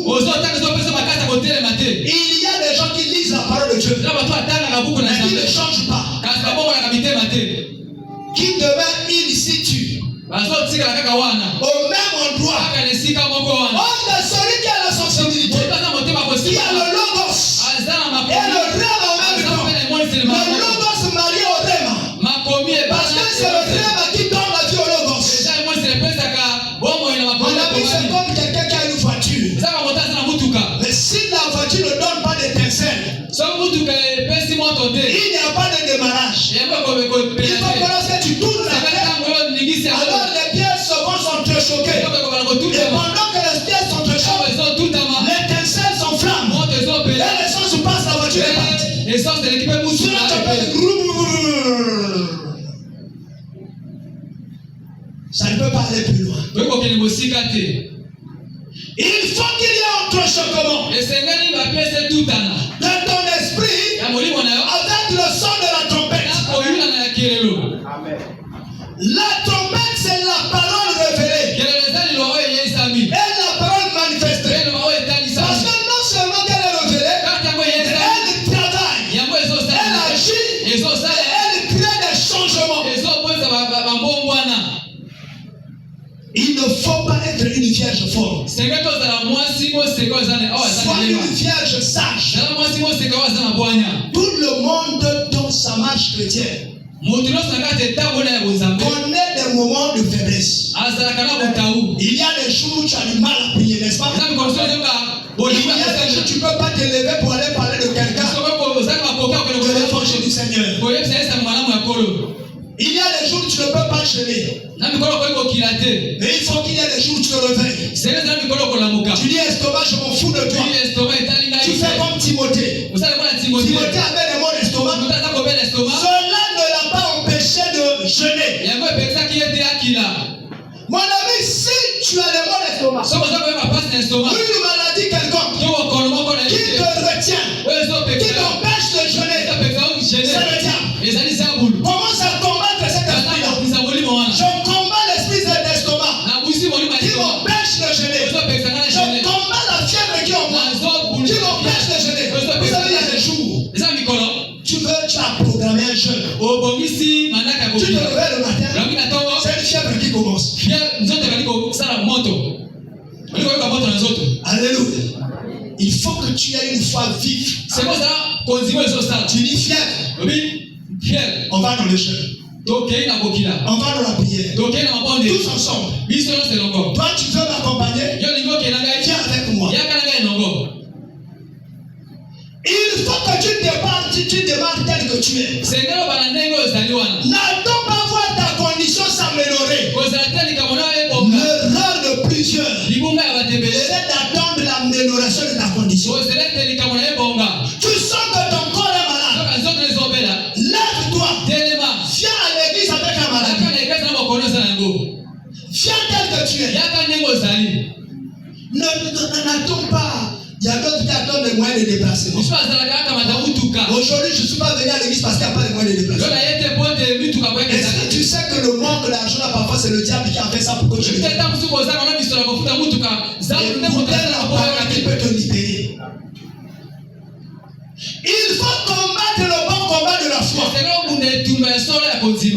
Il y a des gens qui lisent la parole de Dieu mais qui ne changent pas, qui demeurent in situ au même endroit. Celui qui a la sensibilité, qui a le logos et le rêve en même temps. Le logos marié au rêve. Parce que c'est le rêve qui donne la vie au logos. Mon ami, c'est comme quelqu'un qui a une voiture. Mais si la voiture ne donne pas d'étincelle, il n'y a pas de démarrage. Il faut que lorsque tu tournes la tête, alors les pièces sont entrechoquées. Et pendant que les pièces sont entrechoquées, l'étincelle s'enflamme. Et l'essence passe, la voiture est partie. Ça ne peut pas aller plus loin. Il faut qu'il y ait entrechoquement dans ton esprit avec le son de la trompette. Amen. La trompette, c'est la parole révélée. Et la Sois une vierge sage. Tout le monde dans sa marche chrétienne connaît des moments de faiblesse. Il y a des jours où tu as du mal à prier, n'est-ce pas? Il y a des jours où tu ne peux pas te lever pour aller parler de quelqu'un de l'évangile du Seigneur. Il y a des jours où tu ne peux pas jeûner. Mais il faut qu'il y ait des jours où tu te réveilles. Tu dis estomac, je m'en fous de toi. Tu fais comme Timothée. Timothée avait des maux d'estomac. Cela ne l'a pas empêché de jeûner. Mon ami, si tu as des maux d'estomac, une maladie quelconque qui te retient, qui t'empêche de jeûner, c'est le diable. Commence à combattre cet esprit-là. Je combats l'esprit d'estomac qui m'empêche de jeûner. Je combats la fièvre qui est en moi, qui m'empêche de jeûner. Vous savez, il y a des jours, tu as programmé un jeûne. Tu te réveilles le matin, c'est une fièvre qui commence. Alléluia. Il faut que tu aies une foi vive. Tu dis fièvre. On va dans le jeûne. On va dans la prière. Tous ensemble. Toi, tu veux m'accompagner? Viens avec moi. Il faut que tu démarres tel que tu es. N'attends pas voir ta condition s'améliorer. L'erreur de plusieurs, c'est d'attendre l'amélioration de ta condition. Tu sens que ton corps est malade. Lève-toi. Viens à l'église avec la maladie. Viens tel que tu es. N'attends pas. Il y a d'autres qui attendent des moyens de déplacement. Aujourd'hui, je ne suis pas venu à l'église parce qu'il n'y a pas de moyens de déplacement. Est-ce que tu sais que le manque d'argent, là, parfois, c'est le diable qui a fait ça pour que tu le fasses? La parole qui peut te libérer. Il faut combattre le bon combat de la foi. Paul dit à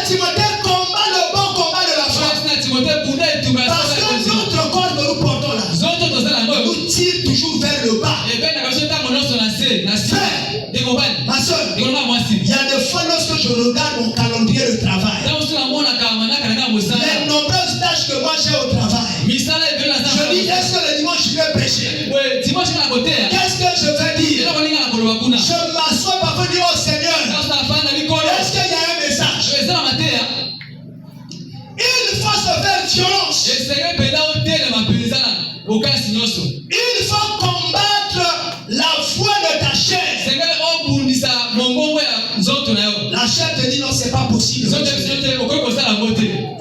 Timothée, combat le bon combat de la foi. Parce que notre corps que nous portons là nous tire toujours vers le bas. Ma soeur, il y a des fois lorsque je regarde mon calendrier de travail, les nombreuses tâches que moi j'ai au travail, je dis, est-ce que le dimanche je vais pécher? Qu'est-ce que je vais dire? Je m'assois parfois et dis, oh Seigneur, est-ce qu'il y a un message? Il faut se faire violence. Il faut combattre la foi de ta chair. La chair te dit non, c'est pas possible.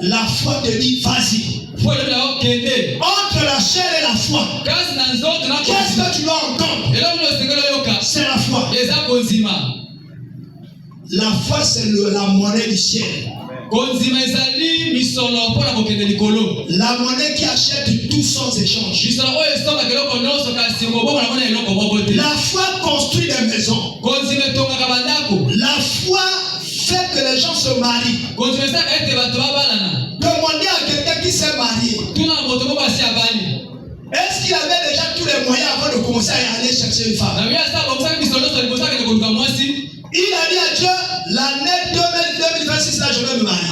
La foi te dit vas-y. Entre la chair et la foi, qu'est-ce que tu dois entendre? C'est la foi. La foi, c'est la monnaie du ciel. La monnaie qui achète tout sans échange. La foi construit des maisons. La foi fait que les gens se marient. Demandez à quelqu'un qui s'est marié. Est-ce qu'il avait déjà tous les moyens avant de commencer à aller chercher une femme? Il a dit à Dieu, l'année 2026, là, je vais me marier.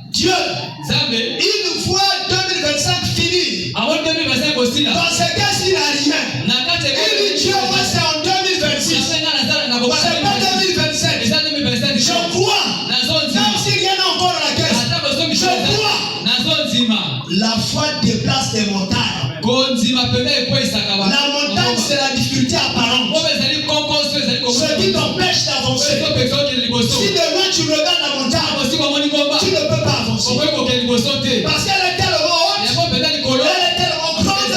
Dieu, il voit 2025 finir. Dans ce cas, s'il n'a rien, il dit Dieu, moi c'est en 2026. C'est pas 2027. Je crois. Même s'il y en a encore dans la caisse. Je crois. La foi déplace des montagnes. La montagne, c'est la difficulté apparente. Ce qui t'empêche d'avancer. Si demain tu regardes la montagne, tu ne peux pas avancer. Parce qu'elle est tellement haute, elle est tellement grande,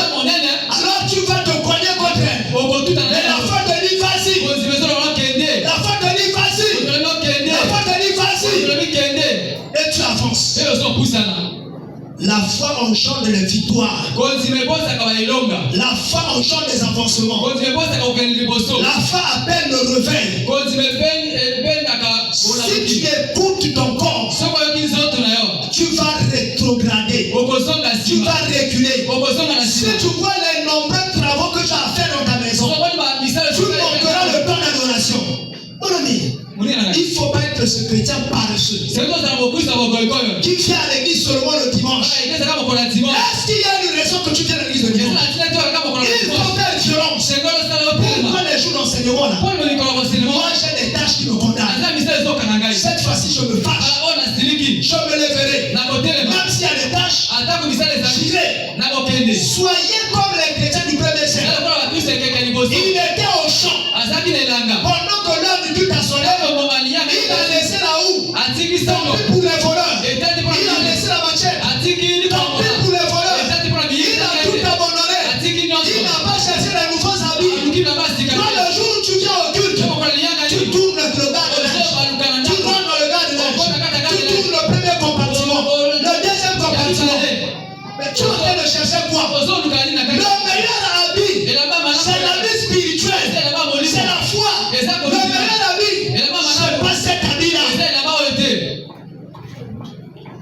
alors tu vas te cogner contre elle. Et la foi te dit vas-y. La foi te dit vas-y. La foi te dit vas-y. Et tu avances. La foi engendre les victoires. La foi engendre les avancements. La foi appelle le réveil. Si tu écoutes ton corps, tu vas rétrograder. Est-ce qu'il y a une raison que tu viens à l'église de dimanche? Il faut faire violence. Pourquoi les jours d'enseignement là? Moi j'ai des tâches qui me condamnent. Cette fois-ci je me fâche. Je me lèverai. Même s'il y a des tâches, j'irai. Soyez comme les chrétiens du premier siècle. Il était au champ. Pendant que l'heure du culte a sonné, il a laissé la houe. Tant pis pour les voleurs. Il a laissé la machette. Tant pis pour les voleurs. Il a tout abandonné. Il n'a pas cherché les nouveaux habits. Quand le jour où tu viens au culte, tu tournes le garde-linge. Tu rentres dans le garde-linge. Tu tournes le premier compartiment. Le deuxième compartiment. Mais tu es en train de chercher quoi? Le meilleur habit, c'est l'habit spirituel. C'est la foi. Le meilleur habit, c'est pas cet habit-là.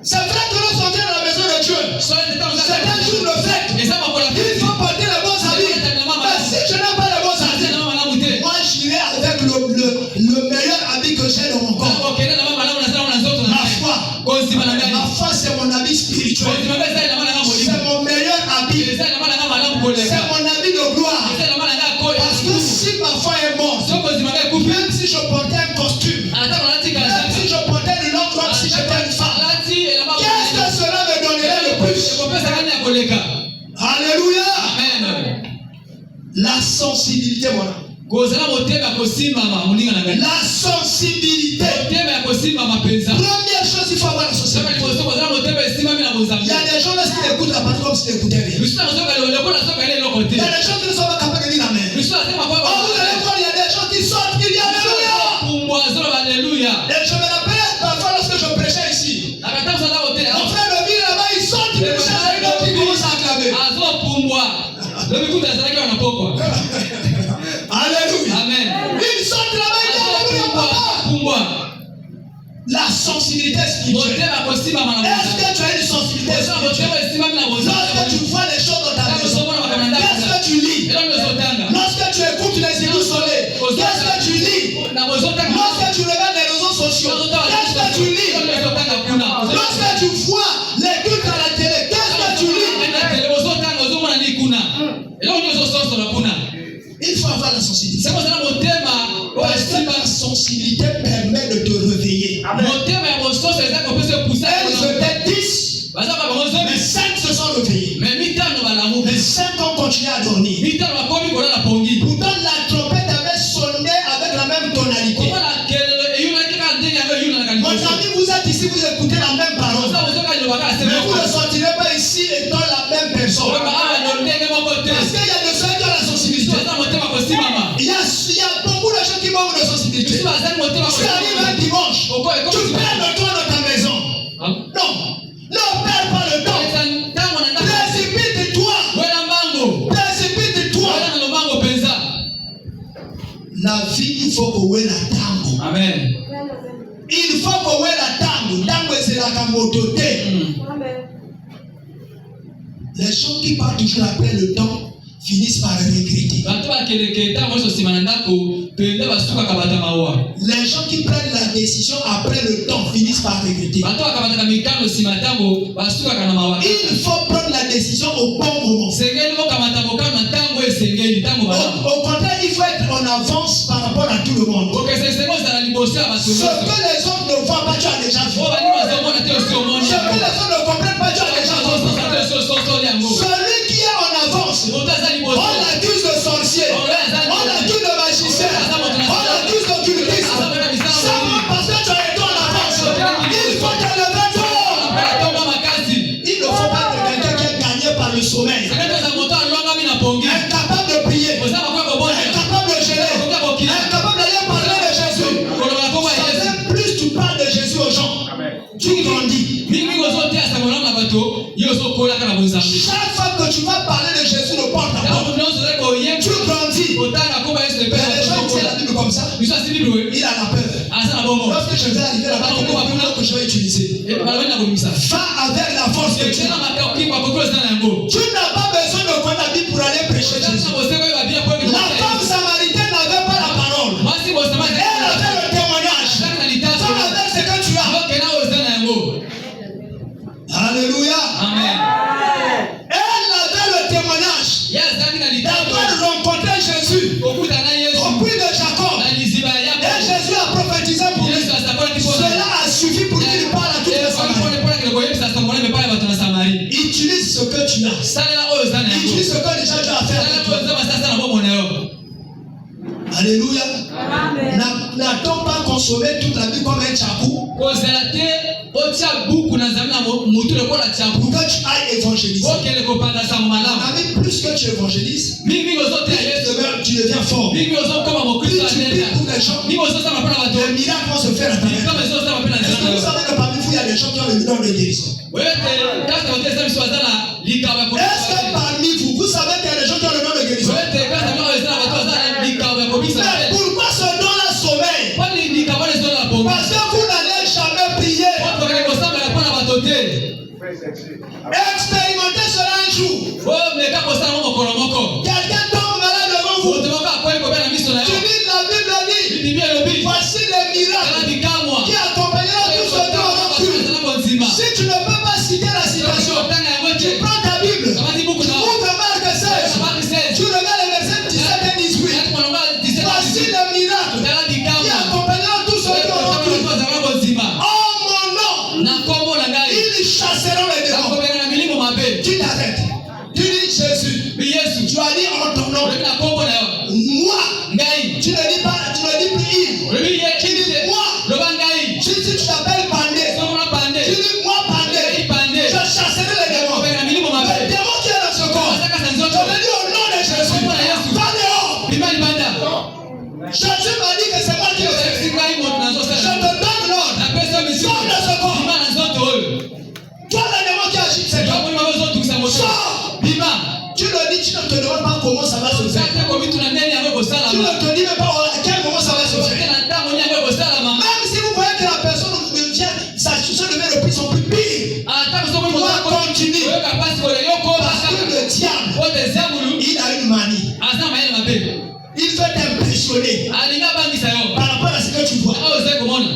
C'est vrai que nous sommes dans la maison de Dieu. C'est un jour de fête. Il faut porter les bons habits. Mais si je n'ai pas les bons habits, moi j'irai avec le meilleur habit que j'ai dans mon corps. Ma foi. Ma foi, c'est mon habit spirituel. C'est mon meilleur habit. C'est mon habit de gloire. Parce que si ma foi est morte, même si je portais un costume, même si je portais une longue robe, si j'étais une femme, qu'est-ce que cela me donnerait le plus? Alléluia. Amen. La sensibilité, voilà. La sensibilité. Première chose, il faut avoir la sensibilité. Il y a des gens là qui écoutent la parole comme s'ils n'écoutaient rien. Il y a des gens qui ne sont pas capables de dire amen. Oh, vous allez voir, il y a des gens qui sortent, qui disent alléluia. Et je me rappelle parfois lorsque je prêchais ici. Mon frère le vit là-bas, il sort, il cherche à une autre qui commence à acclamer. Alléluia. Amen. Il sort là-bas, il dit alléluia, papa. La sensibilité spirituelle. Est-ce que tu as une sensibilité spirituelle? Lorsque tu vois les choses dans ta maison, qu'est-ce que tu lis? Lorsque tu écoutes les écoutes sonner, qu'est-ce que tu lis? Lorsque tu regardes les réseaux sociaux, qu'est-ce que tu lis? Lorsque tu vois les cultes à la télé, qu'est-ce que tu lis? Il faut avoir la sensibilité. Parce que la sensibilité permet de te réveiller. Elles étaient 10, mais 5 se sont réveillés. Les 5 ont continué à dormir. Pourtant la trompette avait sonné avec la même tonalité. Mon ami, vous êtes ici, vous écoutez la même parole. Mais vous ne sortirez pas ici étant la même personne. Parce qu'il y a de ceux qui ont la sensibilité. Il y a beaucoup de gens qui manquent de sensibilité. Tu arrives un dimanche, tu perds le temps dans ta maison. Non, ne perds pas le temps. Précipite-toi. Précipite-toi. La vie, il faut qu'on ait la tango. Amen. Il faut qu'on ait la tango. Tango, c'est la camototé. Les gens qui partent toujours après le temps finissent par regretter. Les gens qui prennent la décision après le temps finissent par regretter. Il faut prendre la décision au bon moment. Au contraire, il faut être en avance par rapport à tout le monde. Ce que les autres ne voient pas, tu as déjà vu. Ce que les autres ne comprennent pas, tu as déjà vu. Celui qui est en avance, on l'accuse de sorcier, on l'accuse de magicien, on l'accuse d'occultiste. Seulement parce que tu as été en avance, il faut te lever tôt. Il ne faut pas être quelqu'un qui est gagné par le sommeil, incapable de prier, incapable de gérer, incapable d'aller parler de Jésus. Plus tu parles de Jésus aux gens, tu grandis. Chaque fois que tu vas parler de Jésus, ne porte à porte, tu grandis. Il y a des gens qui tiennent la Bible comme ça, il a la peur. Lorsque je vais arriver là-bas, quel est le mot que je vais utiliser? Va avec la force de Dieu. Tu n'as pas besoin de connaître la Bible pour aller prêcher Jésus. La femme samaritaine n'avait pas la parole. Elle avait le témoignage. Va avec ce que tu as. Alléluia. Amen. là. Utilise ce que déjà Dieu a fait avec toi. Alléluia. N'a-t-on pas consommé toute la vie comme un tchabou? Pour que tu ailles évangéliser. On a mis plus que tu évangélises, tu deviens fort. Plus tu pries pour les gens, les miracles vont se faire à ta main. Est-ce que vous savez que parmi vous, il y a des gens qui ont le don de guérison? Est-ce que parmi vous, vous savez qu'il y a des gens qui ont le don de guérison? Mais pourquoi ce don-là sommeille? Parce que vous n'allez jamais prier. Expérimentez cela un jour. Quelqu'un tombe malade devant vous. Tu lis la Bible dit, voici les miracles qui accompagneront tous ceux qui auront cru. Si tu ne peux pas citer la citation, tu prends ta Bible, tu ouvres Marc 16, tu regardes les versets 17 et 18. Voici les miracles qui accompagneront tous ceux qui auront cru. En mon nom, ils chasseront les démons. Tu t'arrêtes. Tu dis Jésus. Tu as dit en ton nom. Moi. Tu ne dis pas, tu ne dis plus il. Tu dis moi. Si tu t'appelles Pandé, tu dis moi Pandé. Je chasserai les démons. Les démons qui est dans ce corps. Je le dis au nom de Jésus. Va dehors. Jésus m'a dit que c'est moi qui le fais. Je te donne l'ordre. Sors de ce corps. Toi le démon qui agite cette corps. Sors. Tu le dis, tu ne te demandes pas comment ça va se faire. Tu ne te dis même pas à quel moment ça va se faire. Même si vous voyez que la personne devient, sa situation devient de plus en plus pire. On doit continuer. Parce que le diable, il a une manie. Il veut t'impressionner par rapport à ce que tu vois.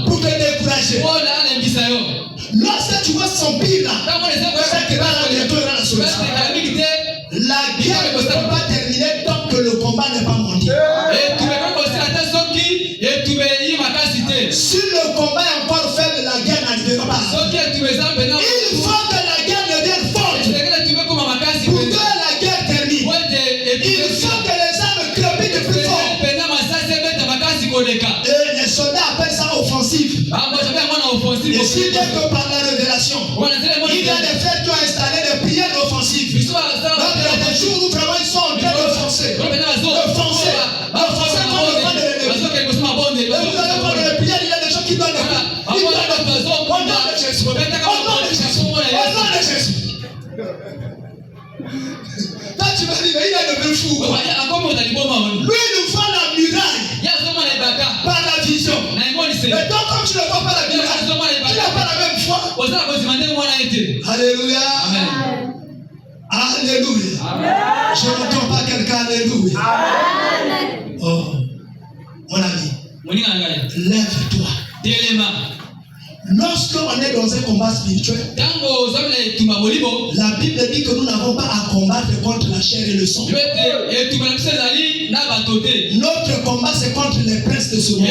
Pour te décourager. Lorsque tu vois son pire là, c'est que là, bientôt il y aura la solution. La guerre ne peut pas terminer tant que le combat n'est pas monté. Si le combat est encore faible, la guerre n'arrivera pas. Il faut que la guerre devienne forte. Pour que la guerre termine, il faut que les armes crépitent plus fort. Et les soldats appellent ça offensive. Et si dès que par la révélation, il y a des frères qui ont installé des prières offensives. Donc il y a des jours où vraiment ils sont en train d'offenser. Offenser comme le vent de l'ennemi. Et vous allez voir les prières, il y a des gens qui donnent des coups. Ils donnent des coups. Au nom de Jésus. Au nom de Jésus. Au nom de Jésus. Toi tu vas dire, mais il est devenu fou. Lui il nous voit la muraille par la vision. Mais toi comme tu ne vois pas la muraille, tu n'as pas la même foi. Alléluia. Amen. Alléluia. Amen. Je n'entends pas quelqu'un. Alléluia. Amen. Oh, mon ami, lève-toi. Lorsqu'on est dans un combat spirituel, la Bible dit que nous n'avons pas à combattre contre la chair et le sang. Notre combat c'est contre les princes de ce monde,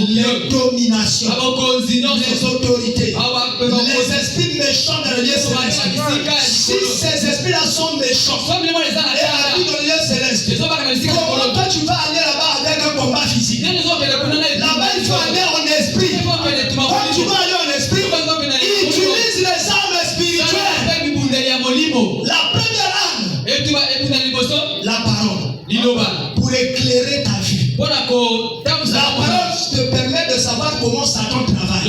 les dominations, les autorités, les esprits méchants dans le lieu céleste. Si ces esprits-là sont méchants et habitent dans le lieu céleste, comment toi tu vas aller là-bas avec un combat physique? Là-bas il faut aller en esprit. Quand tu vas aller en esprit, utilise les armes spirituelles. La première arme, la parole, pour éclairer ta vie. La parole te permet de savoir comment Satan travaille.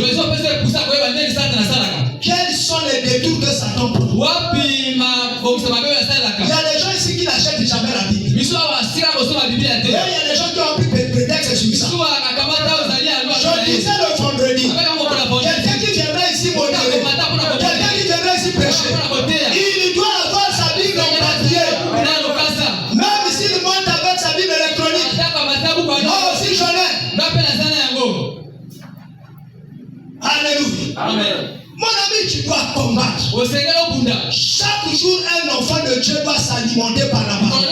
Quels sont les détours que Satan prend? Il y a des gens ici qui n'achètent jamais la Bible. Il y a des gens qui ont pris prétexte sur ça. Je disais le vendredi, quelqu'un qui viendra ici modérer, quelqu'un qui viendra ici prêcher, il doit avoir sa Bible en papier. Même s'il monte avec sa Bible électronique, moi aussi j'en ai. Alléluia. Amen. Mon ami, tu dois combattre. Chaque jour, un enfant de Dieu doit s'alimenter par la parole.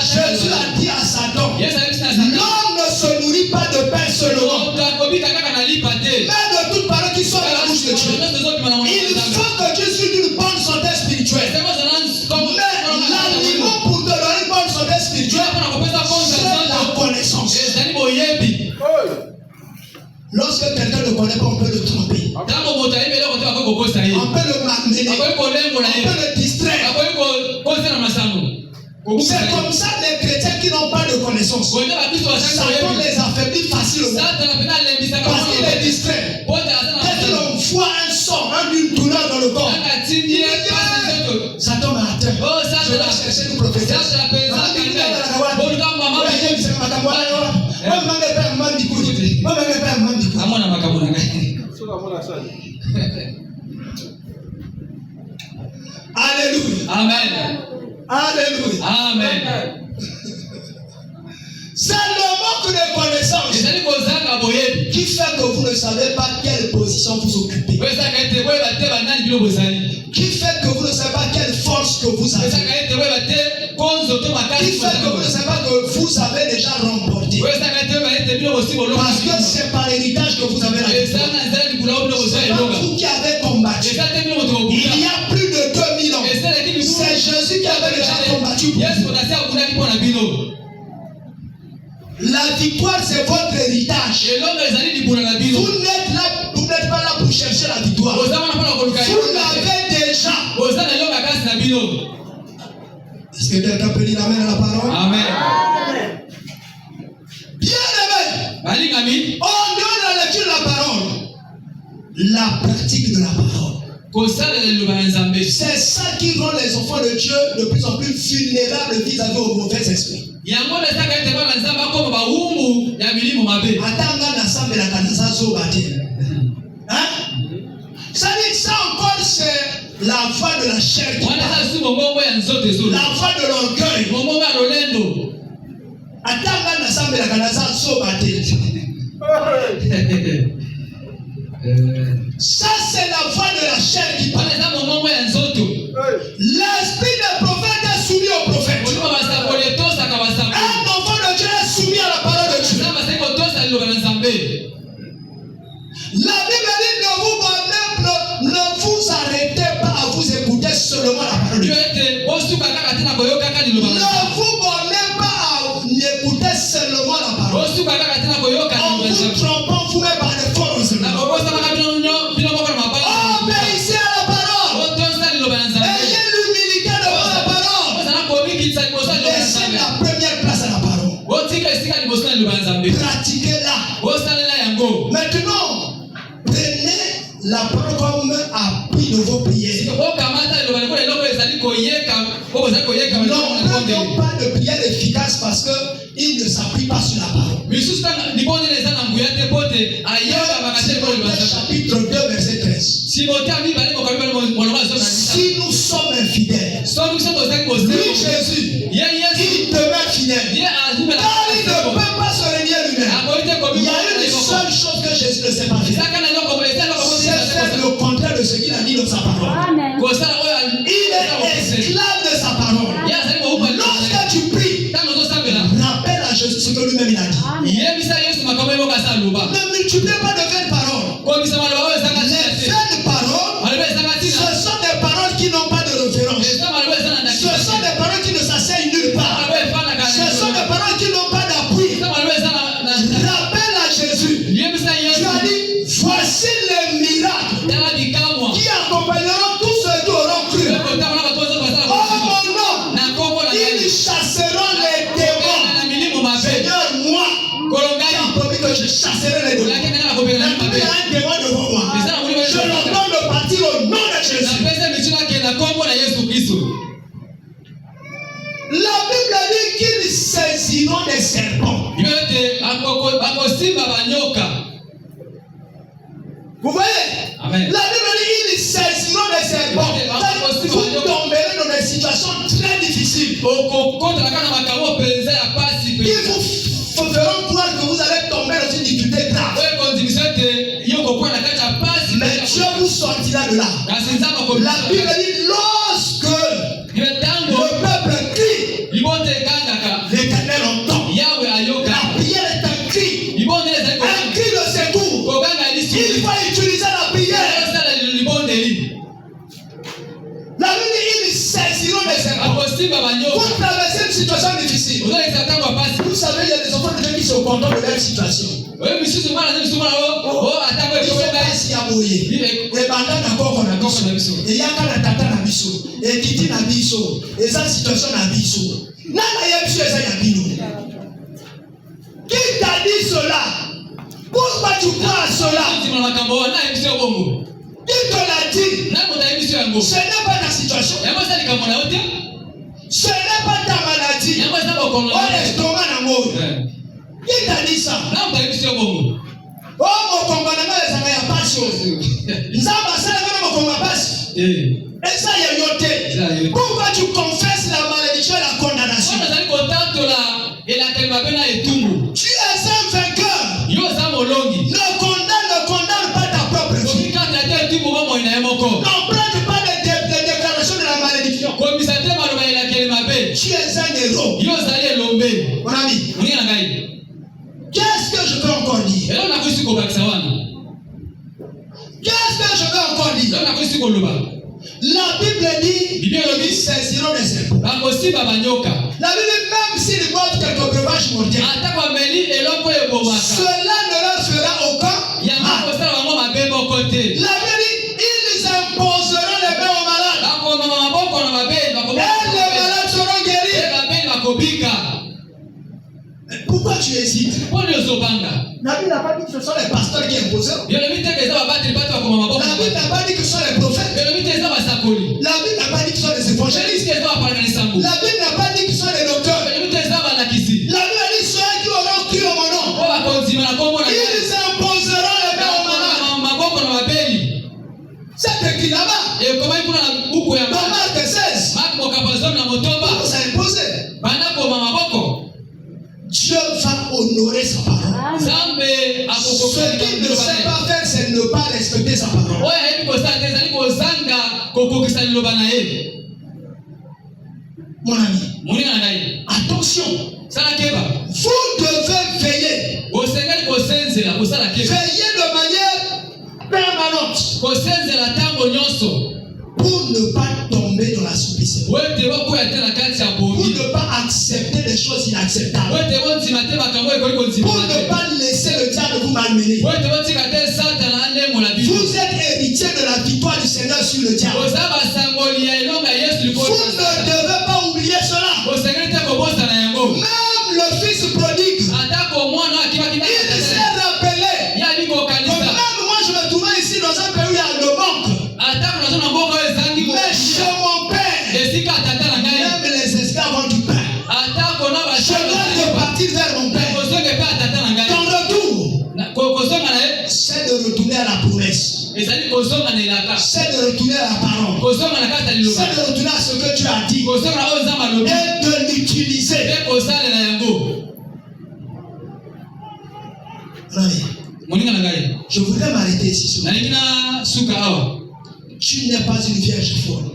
Jésus a dit à Satan, l'homme ne se nourrit pas de pain seulement, mais de toute parole qui sort de la bouche de Dieu. que tu suis d'une bonne santé spirituelle. Mais l'aliment pour te donner une bonne santé spirituelle, c'est la connaissance. Lorsque quelqu'un ne connaît pas, on peut le tromper. On peut le malmener. On peut le distraire. C'est comme ça les chrétiens qui n'ont pas de connaissance. Ça peut les affaiblir facilement. Parce qu'il est distrait. Dès qu'ils voient un son, une douleur dans le corps, ça tombe à terre. Je vais chercher une prophétesse. Alléluia. Amen. Alléluia. Amen. C'est le manque de connaissance qui fait que vous ne savez pas quelle position vous occupez. Qui fait que vous ne savez pas quelle force que vous avez. Qui fait que vous ne savez pas que vous avez déjà remporté. Parce que c'est par l'héritage que vous avez la victoire. C'est pas vous qui avez combattu. Il y a plus de 2000 ans. C'est Jésus qui avait déjà combattu. La victoire, c'est votre héritage. Vous n'êtes pas là pour chercher la victoire. Vous l'avez déjà. Est-ce que quelqu'un peut dire amen à la parole? Amen. Bien aimé. En dehors de la lecture de la parole, la pratique de la parole. C'est ça qui rend les enfants de Dieu de plus en plus vulnérables vis-à-vis aux mauvais esprits. Hein? Ça encore c'est la voix de la chair qui parle. La voix de l'orgueil. Ça c'est la voix de la chair qui parle. L'esprit des prophètes est soumis au prophète. Un enfant de Dieu est soumis à la parole de Dieu. La Bible dit ne vous arrêtez pas à vous écouter seulement la parole de Dieu. Ne vous bornez pas à écouter seulement la parole. En vous trompant vous-même par des faux renseignements. Obéissez à la parole. Ayez l'humilité devant la parole. Laissez la première place à la parole. Pratiquez-la. Maintenant, prenez la parole comme appui de vos prières. Non, prenons pas de prière efficace parce qu'il ne s'appuie pas sur la parole. Chapitre 2, verset 13. Si nous sommes infidèles, lui Jésus, il demeure fidèle. Car il ne peut pas se renier lui-même. Il y a une seule chose que Jésus ne sait pas faire. C'est faire le contraire de ce qu'il a dit dans sa parole. Il est esclave de sa parole. Lorsque tu pries, rappelle à Jésus ce que lui-même il a dit. Ne multipliez pas de vaines paroles. Les vaines paroles, ce sont des paroles qui n'ont pas de référence. Ce sont des paroles qui ne s'asseyent nulle part. Ce sont des paroles qui n'ont pas d'appui. Rappelle à Jésus. Tu as dit, voici les miracles qui accompagneront tous ceux qui auront cru. Oh mon nom, ils chasseront les démons. Seigneur, moi, tu as promis que je chasserai les démons. Maintenant, il y a un démon devant moi. Je l'ordonne de partir au nom de Jésus. La Bible dit qu'ils saisiront des serpents. Vous voyez? Amen. La Bible dit qu'ils saisiront des serpents. Vous tomberez dans des situations très difficiles. Ils vous feront croire que vous allez tomber dans une difficulté grave. Mais Dieu vous sortira de là. La Bible dit lorsque le peuple crie, l'Éternel entend. La prière est un cri. Un cri de secours. Il faut utiliser la prière. Vous traversez une situation difficile. Vous savez, il y a des enfants de Dieu qui sont contents de leur situation. Ils sont pas si abouillés. Et bandana encore na biso. Et yaka na tata na biso. Et kiti na biso. Et sa situation na biso. Nana yebiso eza ya bino. Qui t'a dit cela? Pourquoi tu crois à cela? Qui te l'a dit? Ce n'est pas ta situation. Ce n'est pas ta maladie. Qui t'a dit ça? Oh, mon combat, il y a pas de chose. Pourquoi tu confesses la malédiction et la condamnation? Tu es un vainqueur. Ne condamne pas ta propre vie. N'emprunte pas les déclarations de la malédiction. Tu es un héros. Mon ami, qu'est-ce que je peux encore dire? Qu'est-ce que je peux encore dire? La Bible dit qu'ils saisiront les serpents. La Bible dit même s'ils boivent quelques breuvages mortels, cela ne leur fera aucun mal. La Bible dit ils imposeront les mains aux malades. Et les malades seront guéris. Pourquoi tu hésites? La Bible n'a pas dit que ce sont les pasteurs qui imposent. La Bible n'a pas dit que ce sont les prophètes. La Bible n'a pas dit que ce sont les évangélistes. La Bible n'a pas dit que ce sont les docteurs. La Bible dit ceux qui auront cru au mon nom. Ils imposeront les mains aux malades. C'est écrit là-bas. Dans Marc 16. Ça imposé. Dieu va honorer sa parole. Ce qu'il ne sait pas faire, c'est ne pas respecter sa parole. Mon ami, attention. Vous devez veiller. Veiller de manière permanente. Pour ne pas tomber dans l'assouplissement. Pour ne pas accepter les choses inacceptables. Pour ne pas laisser le diable vous malmener. Vous êtes héritier de la victoire du Seigneur sur le diable. Vous ne devez pas oublier cela. Même le fils prodigue, il s'est rappelé que même moi je me trouvais ici dans un pays où il y a le manque. Mais chez mon père, même les esclaves ont du pain. Je dois repartir vers mon père. Ton retour, c'est de retourner à la promesse. C'est de retourner à la parole. C'est de retourner à ce que tu as dit. Et de l'utiliser. Je voudrais m'arrêter ici. Tu n'es pas une vierge folle.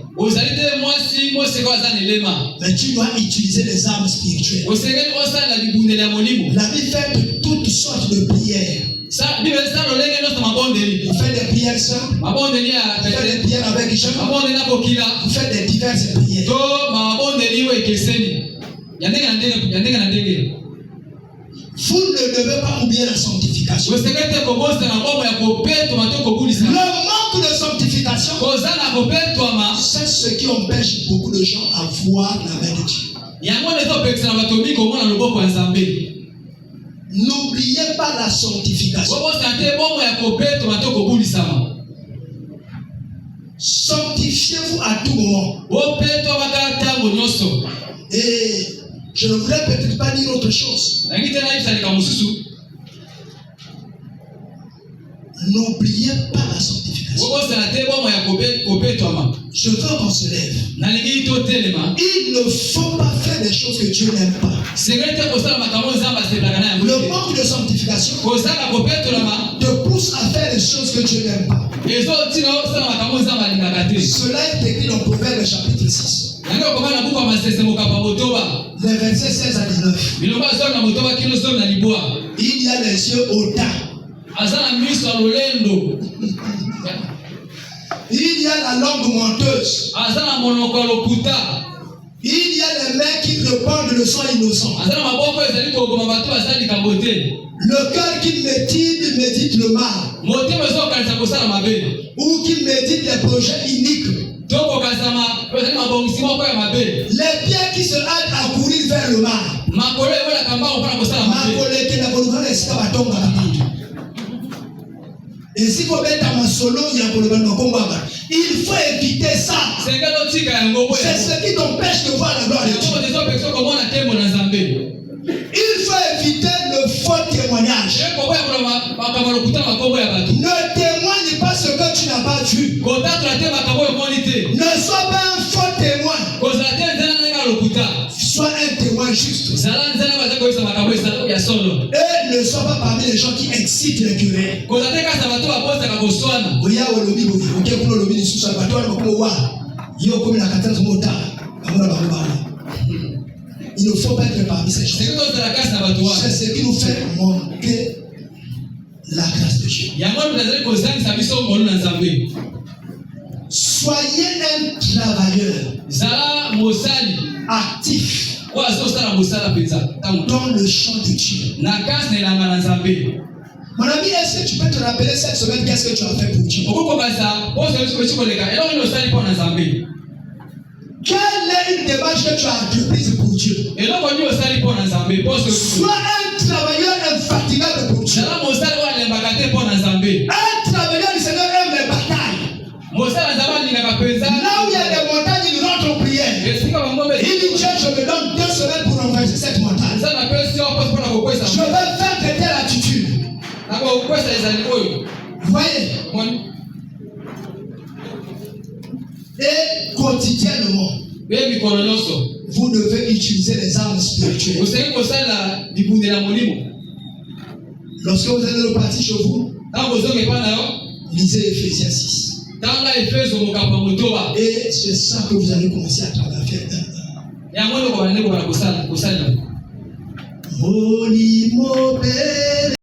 Mais tu dois utiliser les armes spirituelles. La Bible fait toutes sortes de prières. Il fait des prières simples. Il fait des prières avec jeûne. Il fait des diverses prières. Vous ne devez pas oublier la sanctification. Le manque de sanctification, c'est ce qui empêche beaucoup de gens à voir la main de Dieu. N'oubliez pas la sanctification. Sanctifiez-vous à tout moment. Et je ne voudrais peut-être pas dire autre chose. N'oubliez pas la sanctification. Je veux qu'on se lève. Il ne faut pas faire des choses que Dieu n'aime pas. Le manque de sanctification te pousse à faire des choses que Dieu n'aime pas. Cela est écrit dans Proverbe chapitre 6. Les versets 16 à 19. Il y a les yeux hautains. Il y a la langue menteuse. Il y a les mains qui répandent le sang innocent. Le cœur qui médite le mal. Ou qui médite les projets iniques. Les pieds qui se hâtent à courir vers le mal. Et si vous mettez un solo, il faut éviter ça. C'est ce qui t'empêche de voir la gloire de Dieu. Il faut éviter le faux témoignage. Ne témoigne pas ce que tu n'as pas vu. Ne sois pas un faux témoin. Sois un témoin juste. Et ne sois pas parmi les gens qui excitent les querelles. Il ne faut pas être parmi ces gens. C'est ce qui nous fait manquer la grâce de Dieu. Soyez un travailleur actif dans le champ de Dieu. Mon ami, est-ce que tu peux te rappeler cette semaine qu'est-ce que tu as fait pour Dieu? Quelle est une démarche que tu as entreprise pour Dieu? Sois un travailleur infatigable pour Dieu. Un travailleur du Seigneur aime les batailles. Là où il y a des montagnes, il rentre en prière. Il dit Dieu, je me donne 2 semaines pour renverser cette montagne. Je vais faire de telle attitude. Vous voyez? Et quotidiennement, vous devez utiliser les armes spirituelles. Lorsque vous allez repartir chez vous, lisez Ephésiens 6. Et c'est ça que vous allez commencer à travailler. Molimo